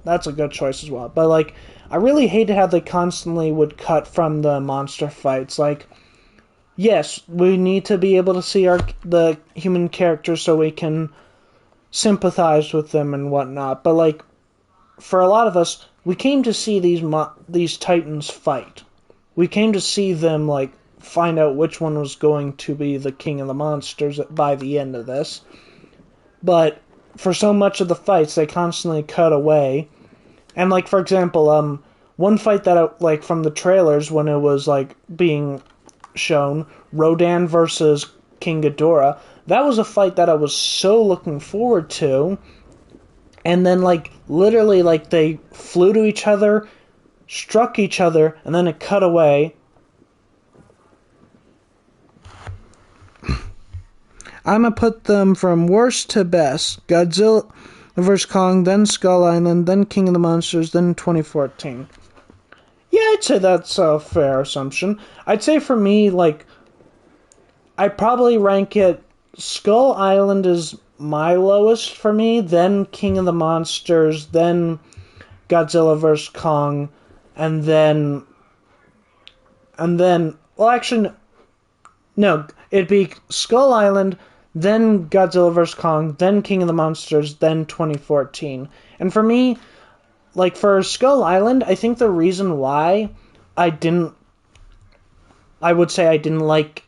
S1: that's a good choice as well. But, like, I really hated how they constantly would cut from the monster fights. Like, yes, we need to be able to see the human characters so we can sympathize with them and whatnot. But, like, for a lot of us, we came to see these titans fight. We came to see them, like, find out which one was going to be the king of the monsters by the end of this. But for so much of the fights, they constantly cut away. And, like, for example, one fight that, like, from the trailers when it was, like, being shown, Rodan versus King Ghidorah, that was a fight that I was so looking forward to. And then, like, literally, like, they flew to each other, struck each other, and then it cut away. I'm gonna put them from worst to best. Godzilla vs. Kong, then Skull Island, then King of the Monsters, then 2014. Yeah, I'd say that's a fair assumption. I'd say for me, like, I'd probably rank it... Skull Island is my lowest for me, then King of the Monsters, then Godzilla vs. Kong, and then, well, actually, no, it'd be Skull Island, then Godzilla vs. Kong, then King of the Monsters, then 2014. And for me, like, for Skull Island, I think the reason why I would say I didn't like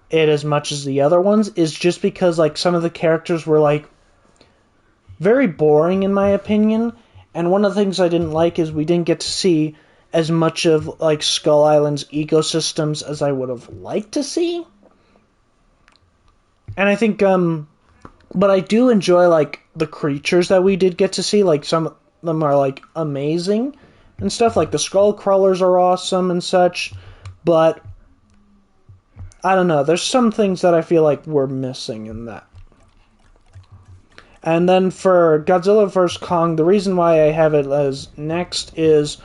S1: it as much as the other ones is just because, like, some of the characters were, like, very boring in my opinion. And one of the things I didn't like is we didn't get to see as much of, like, Skull Island's ecosystems as I would have liked to see. And I think, but I do enjoy, like, the creatures that we did get to see. Like, some of them are, like, amazing and stuff. Like, the skull crawlers are awesome and such. But, I don't know. There's some things that I feel like we're missing in that. And then for Godzilla vs. Kong, the reason why I have it as next is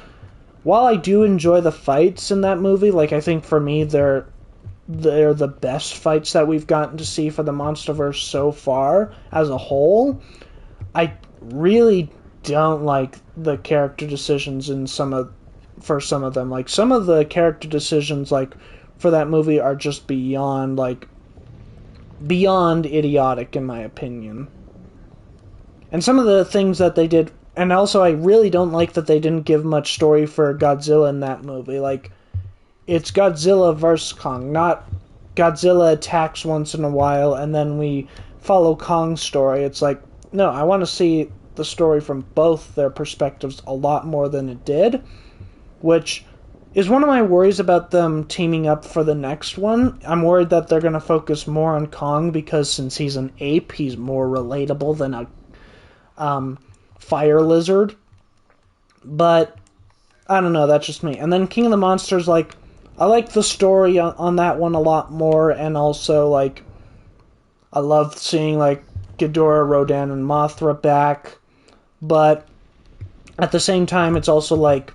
S1: while I do enjoy the fights in that movie, like, I think for me they're the best fights that we've gotten to see for the MonsterVerse so far as a whole. I really don't like the character decisions in some of them. Like, some of the character decisions, like, for that movie are just beyond idiotic, in my opinion. And some of the things that they did, and also I really don't like that they didn't give much story for Godzilla in that movie. Like, it's Godzilla versus Kong, not Godzilla attacks once in a while and then we follow Kong's story. It's like, no, I want to see the story from both their perspectives a lot more than it did, which is one of my worries about them teaming up for the next one. I'm worried that they're going to focus more on Kong because since he's an ape, he's more relatable than a fire lizard. But I don't know, that's just me. And then King of the Monsters, like, I like the story on that one a lot more, and also, like, I love seeing, like, Ghidorah, Rodan, and Mothra back, but at the same time, it's also, like,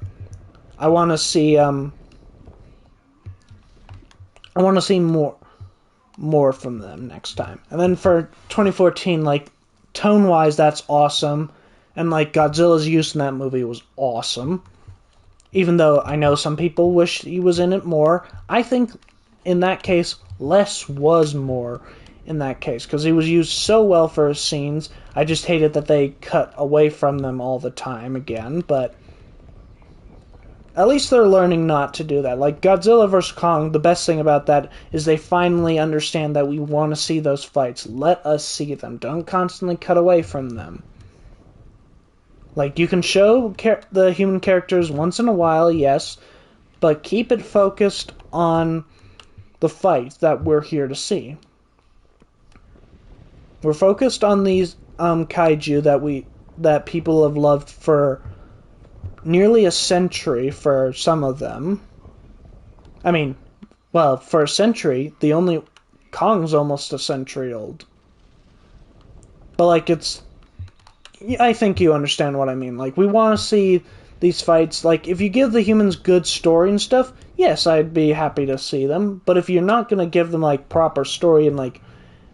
S1: I want to see more from them next time. And then for 2014, like, tone-wise, that's awesome, and, like, Godzilla's use in that movie was awesome. Even though I know some people wish he was in it more, I think in that case, less was more in that case, because he was used so well for his scenes. I just hated that they cut away from them all the time again, but at least they're learning not to do that. Like Godzilla vs. Kong, the best thing about that is they finally understand that we want to see those fights. Let us see them. Don't constantly cut away from them. Like, you can show the human characters once in a while, yes, but keep it focused on the fight that we're here to see. We're focused on these kaiju that people have loved for nearly a century for some of them. I mean, well, for a century, Kong's almost a century old. But, like, I think you understand what I mean. Like, we want to see these fights. Like, if you give the humans good story and stuff, yes, I'd be happy to see them. But if you're not going to give them, like, proper story and, like,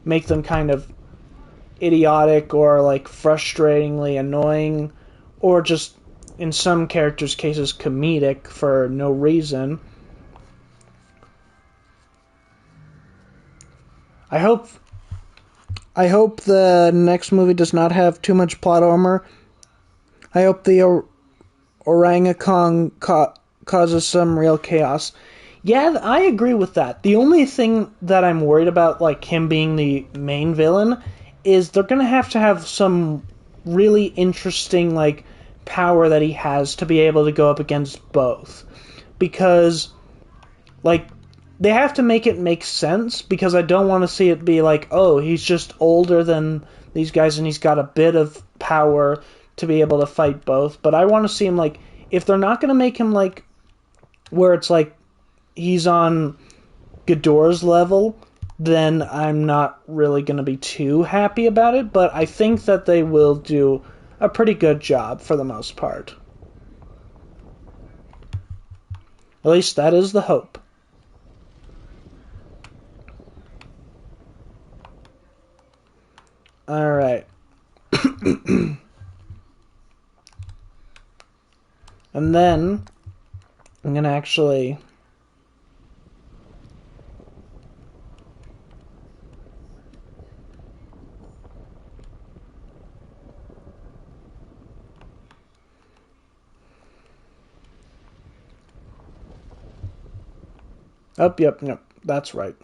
S1: make them kind of idiotic or, like, frustratingly annoying, or just, in some characters' cases, comedic for no reason, I hope the next movie does not have too much plot armor. I hope the orangutan causes some real chaos. Yeah, I agree with that. The only thing that I'm worried about, like, him being the main villain, is they're going to have some really interesting, like, power that he has to be able to go up against both. Because, like, they have to make it make sense, because I don't want to see it be like, oh, he's just older than these guys and he's got a bit of power to be able to fight both. But I want to see him, like, if they're not going to make him, like, where it's like he's on Ghidorah's level, then I'm not really going to be too happy about it. But I think that they will do a pretty good job for the most part. At least that is the hope. Alright. And then I'm going to actually yep, that's right.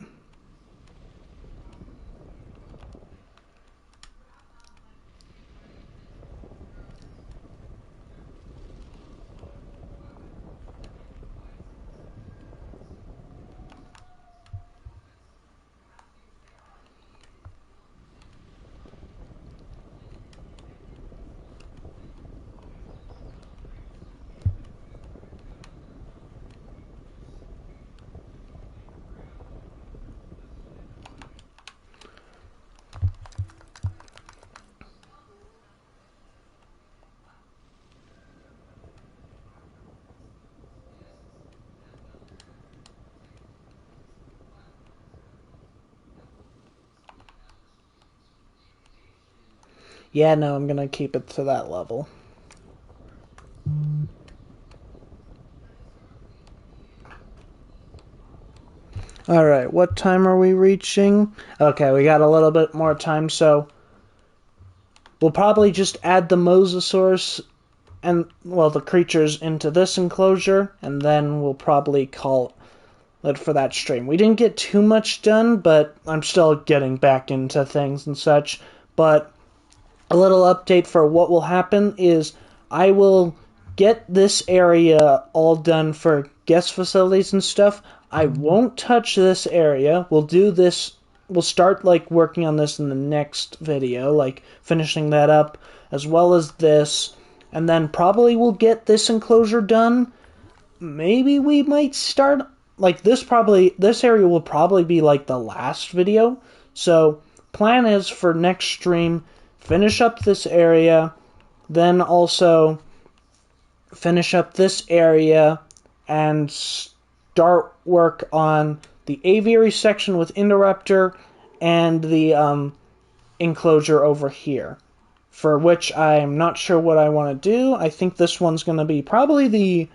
S1: Yeah, no, I'm gonna keep it to that level. Alright, what time are we reaching? Okay, we got a little bit more time, so we'll probably just add the mosasaurs and, well, the creatures into this enclosure, and then we'll probably call it for that stream. We didn't get too much done, but I'm still getting back into things and such. But a little update for what will happen is I will get this area all done for guest facilities and stuff. I won't touch this area. We'll do this. We'll start like working on this in the next video, like finishing that up, as well as this. And then probably we'll get this enclosure done. Maybe we might start like this area will probably be like the last video. So plan is for next stream, finish up this area, then also finish up this area and start work on the aviary section with Indoraptor and the enclosure over here, for which I'm not sure what I want to do. I think this one's going to be probably the...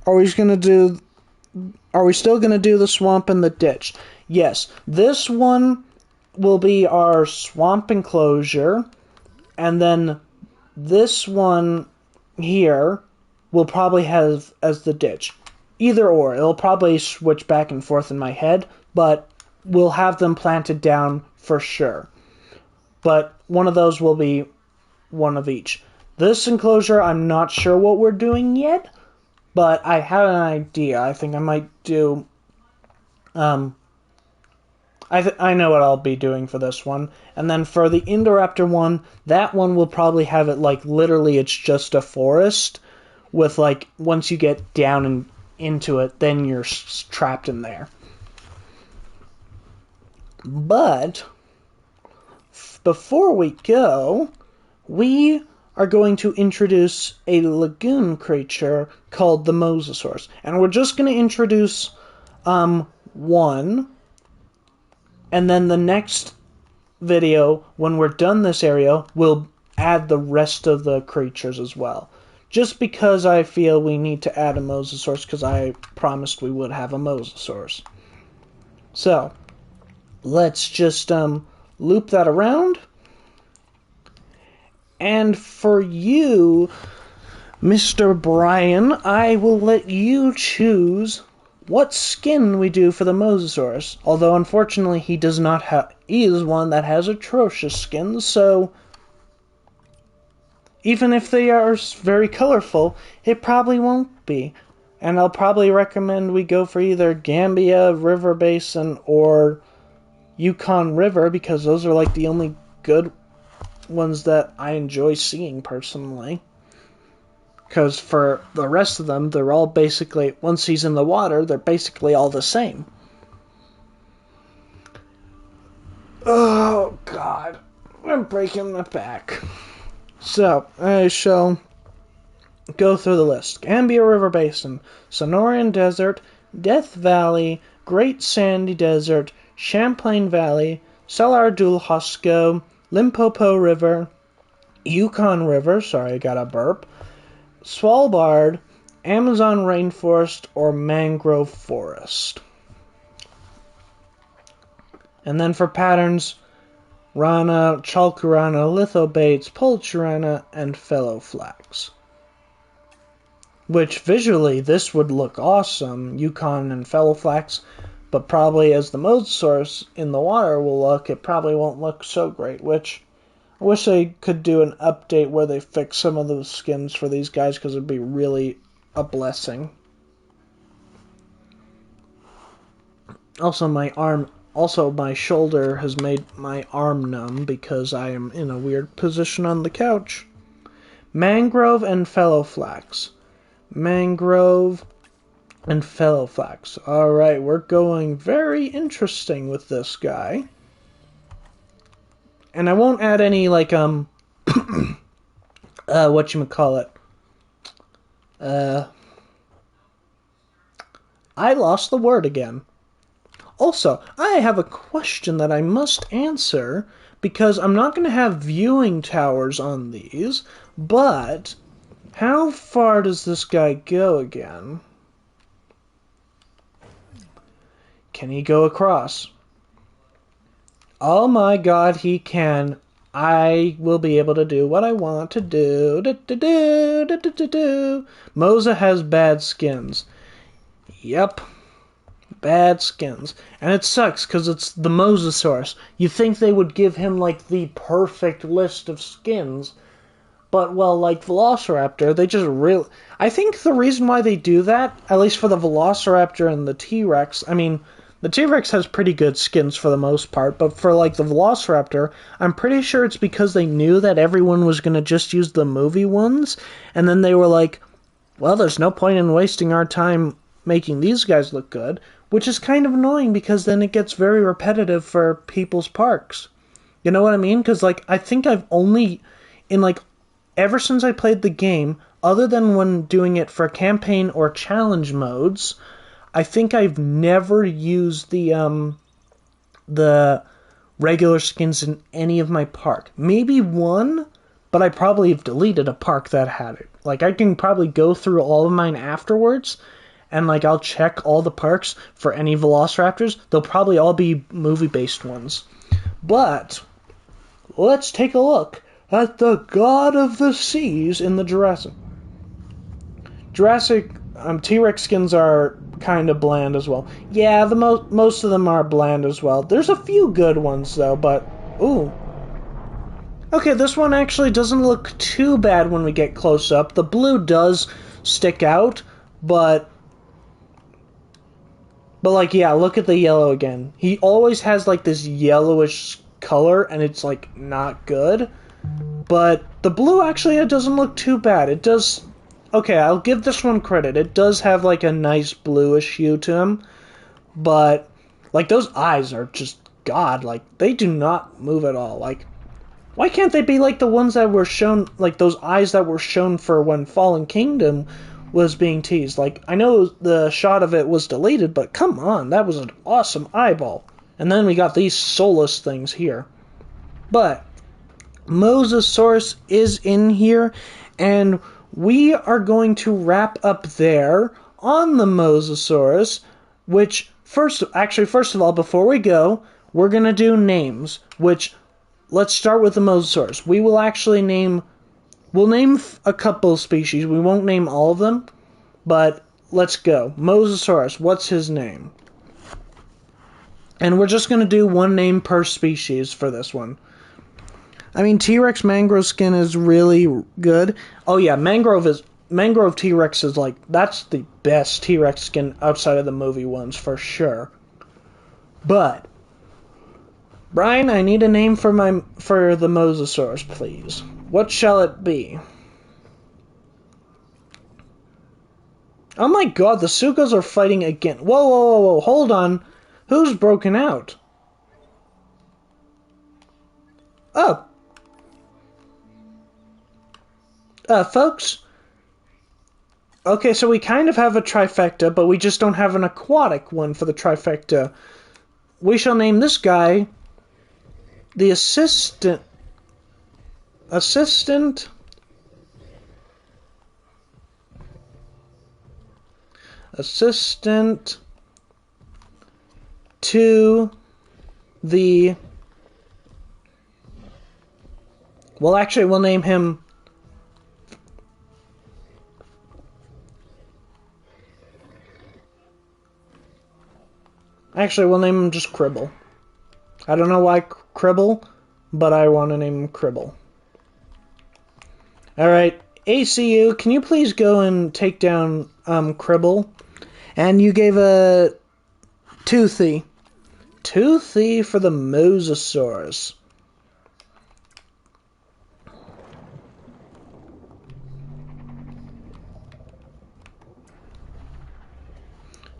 S1: Are we still going to do the swamp and the ditch? Yes, this one will be our swamp enclosure, and then this one here will probably have as the ditch. Either or, it'll probably switch back and forth in my head, but we'll have them planted down for sure. But one of those will be one of each. This enclosure, I'm not sure what we're doing yet, but I have an idea. I think I might do... I know what I'll be doing for this one. And then for the Indoraptor one, that one will probably have it like literally it's just a forest with like once you get down and into it, then you're trapped in there. But before we go, we are going to introduce a lagoon creature called the mosasaurs. And we're just going to introduce one. And then the next video, when we're done this area, we'll add the rest of the creatures as well. Just because I feel we need to add a mosasaurus, because I promised we would have a mosasaurus. So, let's just loop that around. And for you, Mr. Brian, I will let you choose what skin we do for the mosasaurus. Although, unfortunately, he does not have... He is one that has atrocious skin, so... Even if they are very colorful, it probably won't be. And I'll probably recommend we go for either Gambia River Basin or Yukon River, because those are like the only good ones that I enjoy seeing personally. Because for the rest of them, they're all basically, once he's in the water, they're basically all the same. Oh, God. I'm breaking my back. So, I shall go through the list. Gambia River Basin, Sonoran Desert, Death Valley, Great Sandy Desert, Champlain Valley, Salar Dul Hosco, Limpopo River, Yukon River, sorry I got a burp, Svalbard, Amazon Rainforest, or Mangrove Forest. And then for patterns, Rana, Chalkurana, Lithobates, Pulcherana, and Fellowflax. Which visually, this would look awesome, Yukon and Fellowflax, but probably as the mosasaurus in the water will look, it probably won't look so great, which I wish they could do an update where they fix some of those skins for these guys, because it'd be really a blessing. Also, my shoulder has made my arm numb because I am in a weird position on the couch. Mangrove and Fellowflax. Mangrove and Fellowflax. Alright, we're going very interesting with this guy. And I won't add any, like, whatchamacallit. I lost the word again. Also, I have a question that I must answer because I'm not going to have viewing towers on these, but how far does this guy go again? Can he go across? Oh my god, he can. I will be able to do what I want to do. Moza has bad skins. Yep. Bad skins. And it sucks because it's the Mosasaurus. You think they would give him like the perfect list of skins. But, well, like Velociraptor, they just really... I think the reason why they do that, at least for the Velociraptor and the T-Rex, I mean, the T-Rex has pretty good skins for the most part, but for, like, the Velociraptor, I'm pretty sure it's because they knew that everyone was going to just use the movie ones, and then they were like, well, there's no point in wasting our time making these guys look good, which is kind of annoying because then it gets very repetitive for people's parks. You know what I mean? Because, like, I think I've only, in, like, ever since I played the game, other than when doing it for campaign or challenge modes, I think I've never used the regular skins in any of my park. Maybe one, but I probably have deleted a park that had it. Like, I can probably go through all of mine afterwards, and, like, I'll check all the parks for any Velociraptors. They'll probably all be movie-based ones. But let's take a look at the God of the Seas in the Jurassic. T-Rex skins are kind of bland as well. Yeah, the most of them are bland as well. There's a few good ones, though, but... Ooh. Okay, this one actually doesn't look too bad when we get close up. The blue does stick out, but... But, like, yeah, look at the yellow again. He always has, like, this yellowish color, and it's, like, not good. But the blue, actually, it doesn't look too bad. It does... Okay, I'll give this one credit. It does have, like, a nice bluish hue to him. But, like, those eyes are just... God, like, they do not move at all. Like, why can't they be like the ones that were shown... Like, those eyes that were shown for when Fallen Kingdom was being teased. Like, I know the shot of it was deleted, but come on, that was an awesome eyeball. And then we got these soulless things here. But Mosasaurus is in here, and we are going to wrap up there on the Mosasaurus, which, first of all, before we go, we're going to do names, which, let's start with the Mosasaurus. We will actually we'll name a couple species. We won't name all of them, but let's go. Mosasaurus, what's his name? And we're just going to do one name per species for this one. I mean, T-Rex mangrove skin is really good. Oh yeah, mangrove T-Rex is like, that's the best T-Rex skin outside of the movie ones for sure. But Brian, I need a name for the Mosasaurus, please. What shall it be? Oh my god, the Sukos are fighting again. Whoa, hold on. Who's broken out? Oh. Folks. Okay, so we kind of have a trifecta, but we just don't have an aquatic one for the trifecta. We shall name this guy the Assistant to the... Well, actually, we'll name him... Actually, we'll name him just Cribble. I don't know why Cribble, but I want to name him Cribble. Alright, ACU, can you please go and take down Cribble? And you gave a Toothy. Toothy for the Mosasaurus.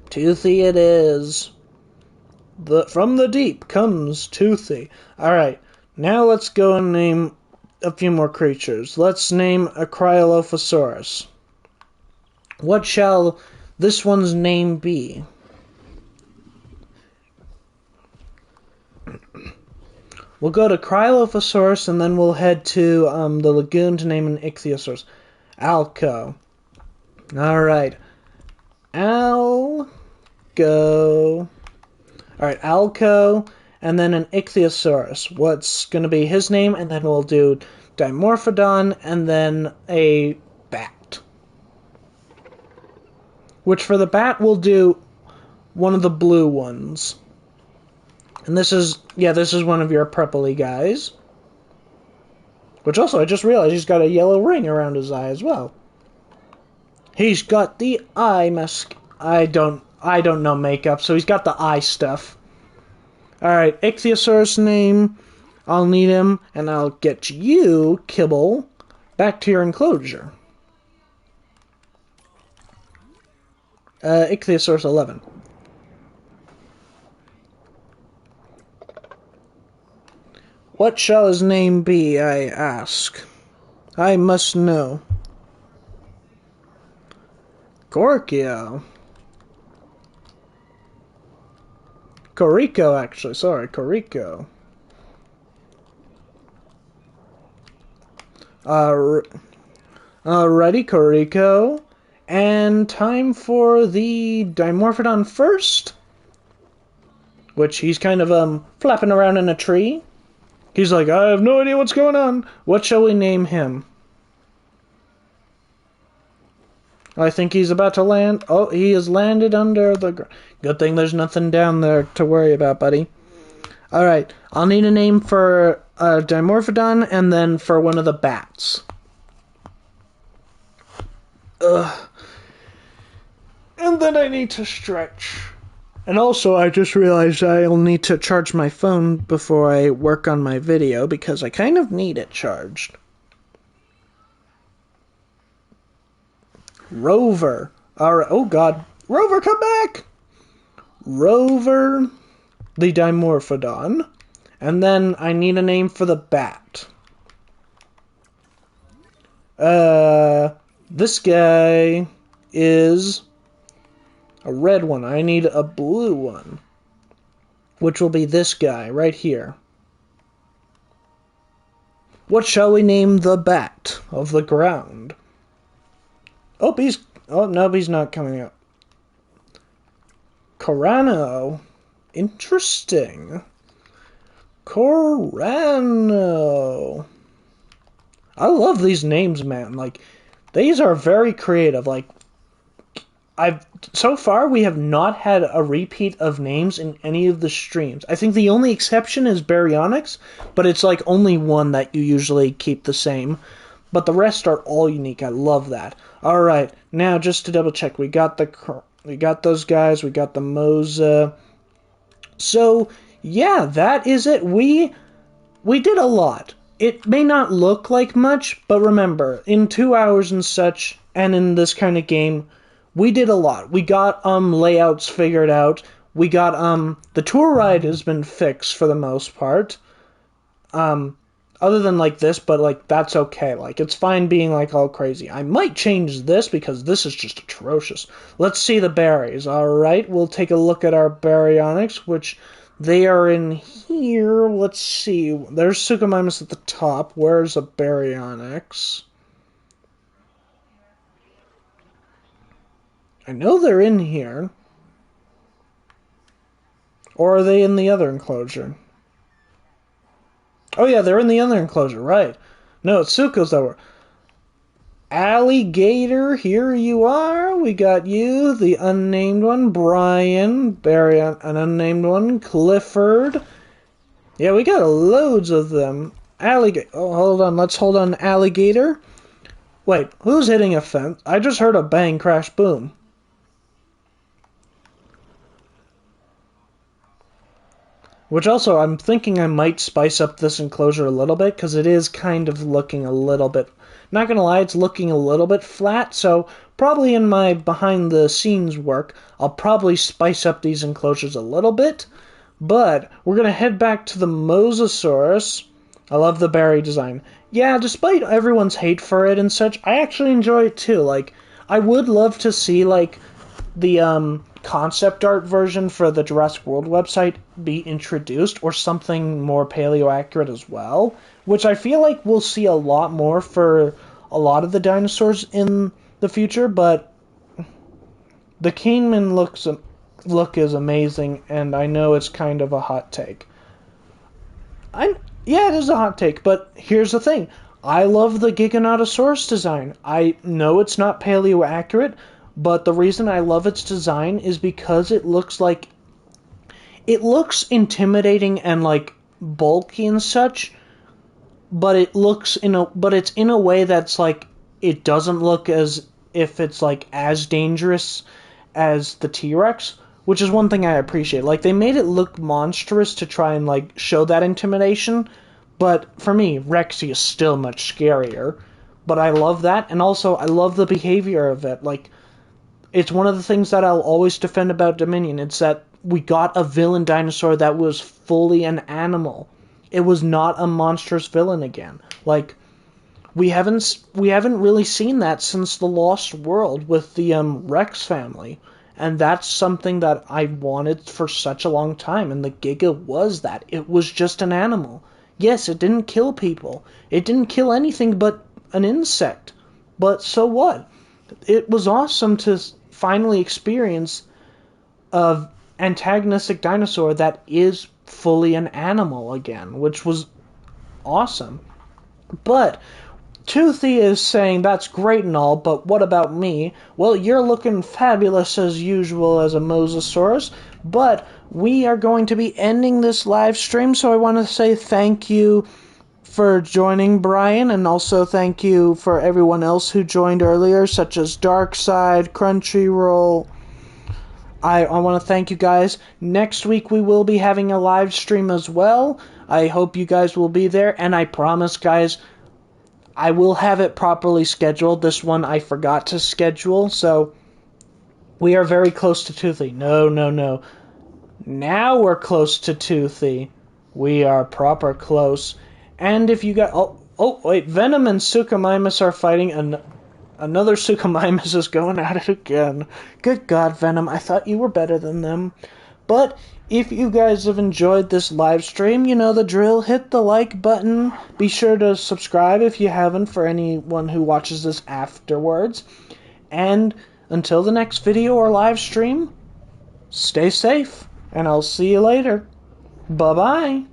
S1: Toothy it is. From the deep comes Toothy. Alright, now let's go and name a few more creatures. Let's name a Cryolophosaurus. What shall this one's name be? We'll go to Cryolophosaurus, and then we'll head to the lagoon to name an Ichthyosaurus. Alco. Alright. Alco. Alright, Alco, and then an Ichthyosaurus. What's going to be his name? And then we'll do Dimorphodon, and then a bat. Which for the bat, we'll do one of the blue ones. And this is one of your purpley guys. Which also, I just realized he's got a yellow ring around his eye as well. He's got the eye mask. I don't know makeup, so he's got the eye stuff. Alright, Ichthyosaurus name. I'll need him, and I'll get you, Kibble, back to your enclosure. Ichthyosaurus 11. What shall his name be, I ask? I must know. Gorkio. Corico, actually. Sorry, Corico. Alrighty, Corico. And time for the Dimorphodon first. Which he's kind of, flapping around in a tree. He's like, I have no idea what's going on. What shall we name him? I think he's about to land. Oh, he has landed under the ground. Good thing there's nothing down there to worry about, buddy. Alright, I'll need a name for Dimorphodon and then for one of the bats. Ugh. And then I need to stretch. And also, I just realized I'll need to charge my phone before I work on my video, because I kind of need it charged. Rover. Alright, oh god. Rover, come back! Rover, the Dimorphodon. And then I need a name for the bat. This guy is a red one. I need a blue one, which will be this guy right here. What shall we name the bat of the ground? Oh, no, he's not coming up. Corano. Interesting. Corano. I love these names, man. Like, these are very creative. Like, so far, we have not had a repeat of names in any of the streams. I think the only exception is Baryonyx, but it's like only one that you usually keep the same. But the rest are all unique. I love that. Alright, now just to double check, we got those guys, we got the Moza. So, yeah, that is it. We did a lot. It may not look like much, but remember, in 2 hours and such, and in this kind of game, we did a lot. We got layouts figured out. We got the tour ride has been fixed for the most part. Other than like this, but like that's okay. Like it's fine being like all crazy. I might change this because this is just atrocious. Let's see the berries. Alright, we'll take a look at our Baryonyx, which they are in here. Let's see. There's Suchomimus at the top. Where's a Baryonyx? I know they're in here. Or are they in the other enclosure? Oh yeah, they're in the other enclosure, right. No, it's Sucho's that were. Alligator, here you are. We got you, the unnamed one, Brian, Barry, an unnamed one, Clifford. Yeah, we got loads of them. Alligator. Oh, hold on, let's hold on, Alligator. Wait, who's hitting a fence? I just heard a bang, crash, boom. Which also, I'm thinking I might spice up this enclosure a little bit, because it is kind of looking a little bit... Not gonna lie, it's looking a little bit flat, so probably in my behind-the-scenes work, I'll probably spice up these enclosures a little bit. But we're gonna head back to the Mosasaurus. I love the berry design. Yeah, despite everyone's hate for it and such, I actually enjoy it too. Like, I would love to see, like, the concept art version for the Jurassic World website be introduced, or something more paleo accurate as well, which I feel like we'll see a lot more for a lot of the dinosaurs in the future. But the Kingman look is amazing, and I know it's kind of a hot take. Yeah, it is a hot take, but here's the thing. I love the Giganotosaurus design. I know it's not paleo accurate, but the reason I love its design is because it looks intimidating and like bulky and such, but it's in a way that's like, it doesn't look as if it's like as dangerous as the T-Rex, which is one thing I appreciate. Like, they made it look monstrous to try and like show that intimidation, but for me, Rexy is still much scarier. But I love that, and also I love the behavior of it. Like, it's one of the things that I'll always defend about Dominion. It's that we got a villain dinosaur that was fully an animal. It was not a monstrous villain again. Like, we haven't really seen that since the Lost World with the Rex family, and that's something that I wanted for such a long time. And the Giga was that. It was just an animal. Yes, it didn't kill people. It didn't kill anything but an insect. But so what? It was awesome to finally experience an antagonistic dinosaur that is fully an animal again, which was awesome. But Toothy is saying, that's great and all, but what about me? Well, you're looking fabulous as usual as a Mosasaurus, but we are going to be ending this live stream, so I want to say thank you for joining, Brian, and also thank you for everyone else who joined earlier, such as Darkside, Crunchyroll. I want to thank you guys. Next week we will be having a live stream as well. I hope you guys will be there, and I promise, guys, I will have it properly scheduled. This one I forgot to schedule, so we are very close to Toothy. No. Now we're close to Toothy. We are proper close. And if you got... Oh, wait. Venom and Suchomimus are fighting, and another Suchomimus is going at it again. Good God, Venom. I thought you were better than them. But if you guys have enjoyed this live stream, you know the drill. Hit the like button. Be sure to subscribe if you haven't, for anyone who watches this afterwards. And until the next video or live stream, stay safe. And I'll see you later. Bye-bye.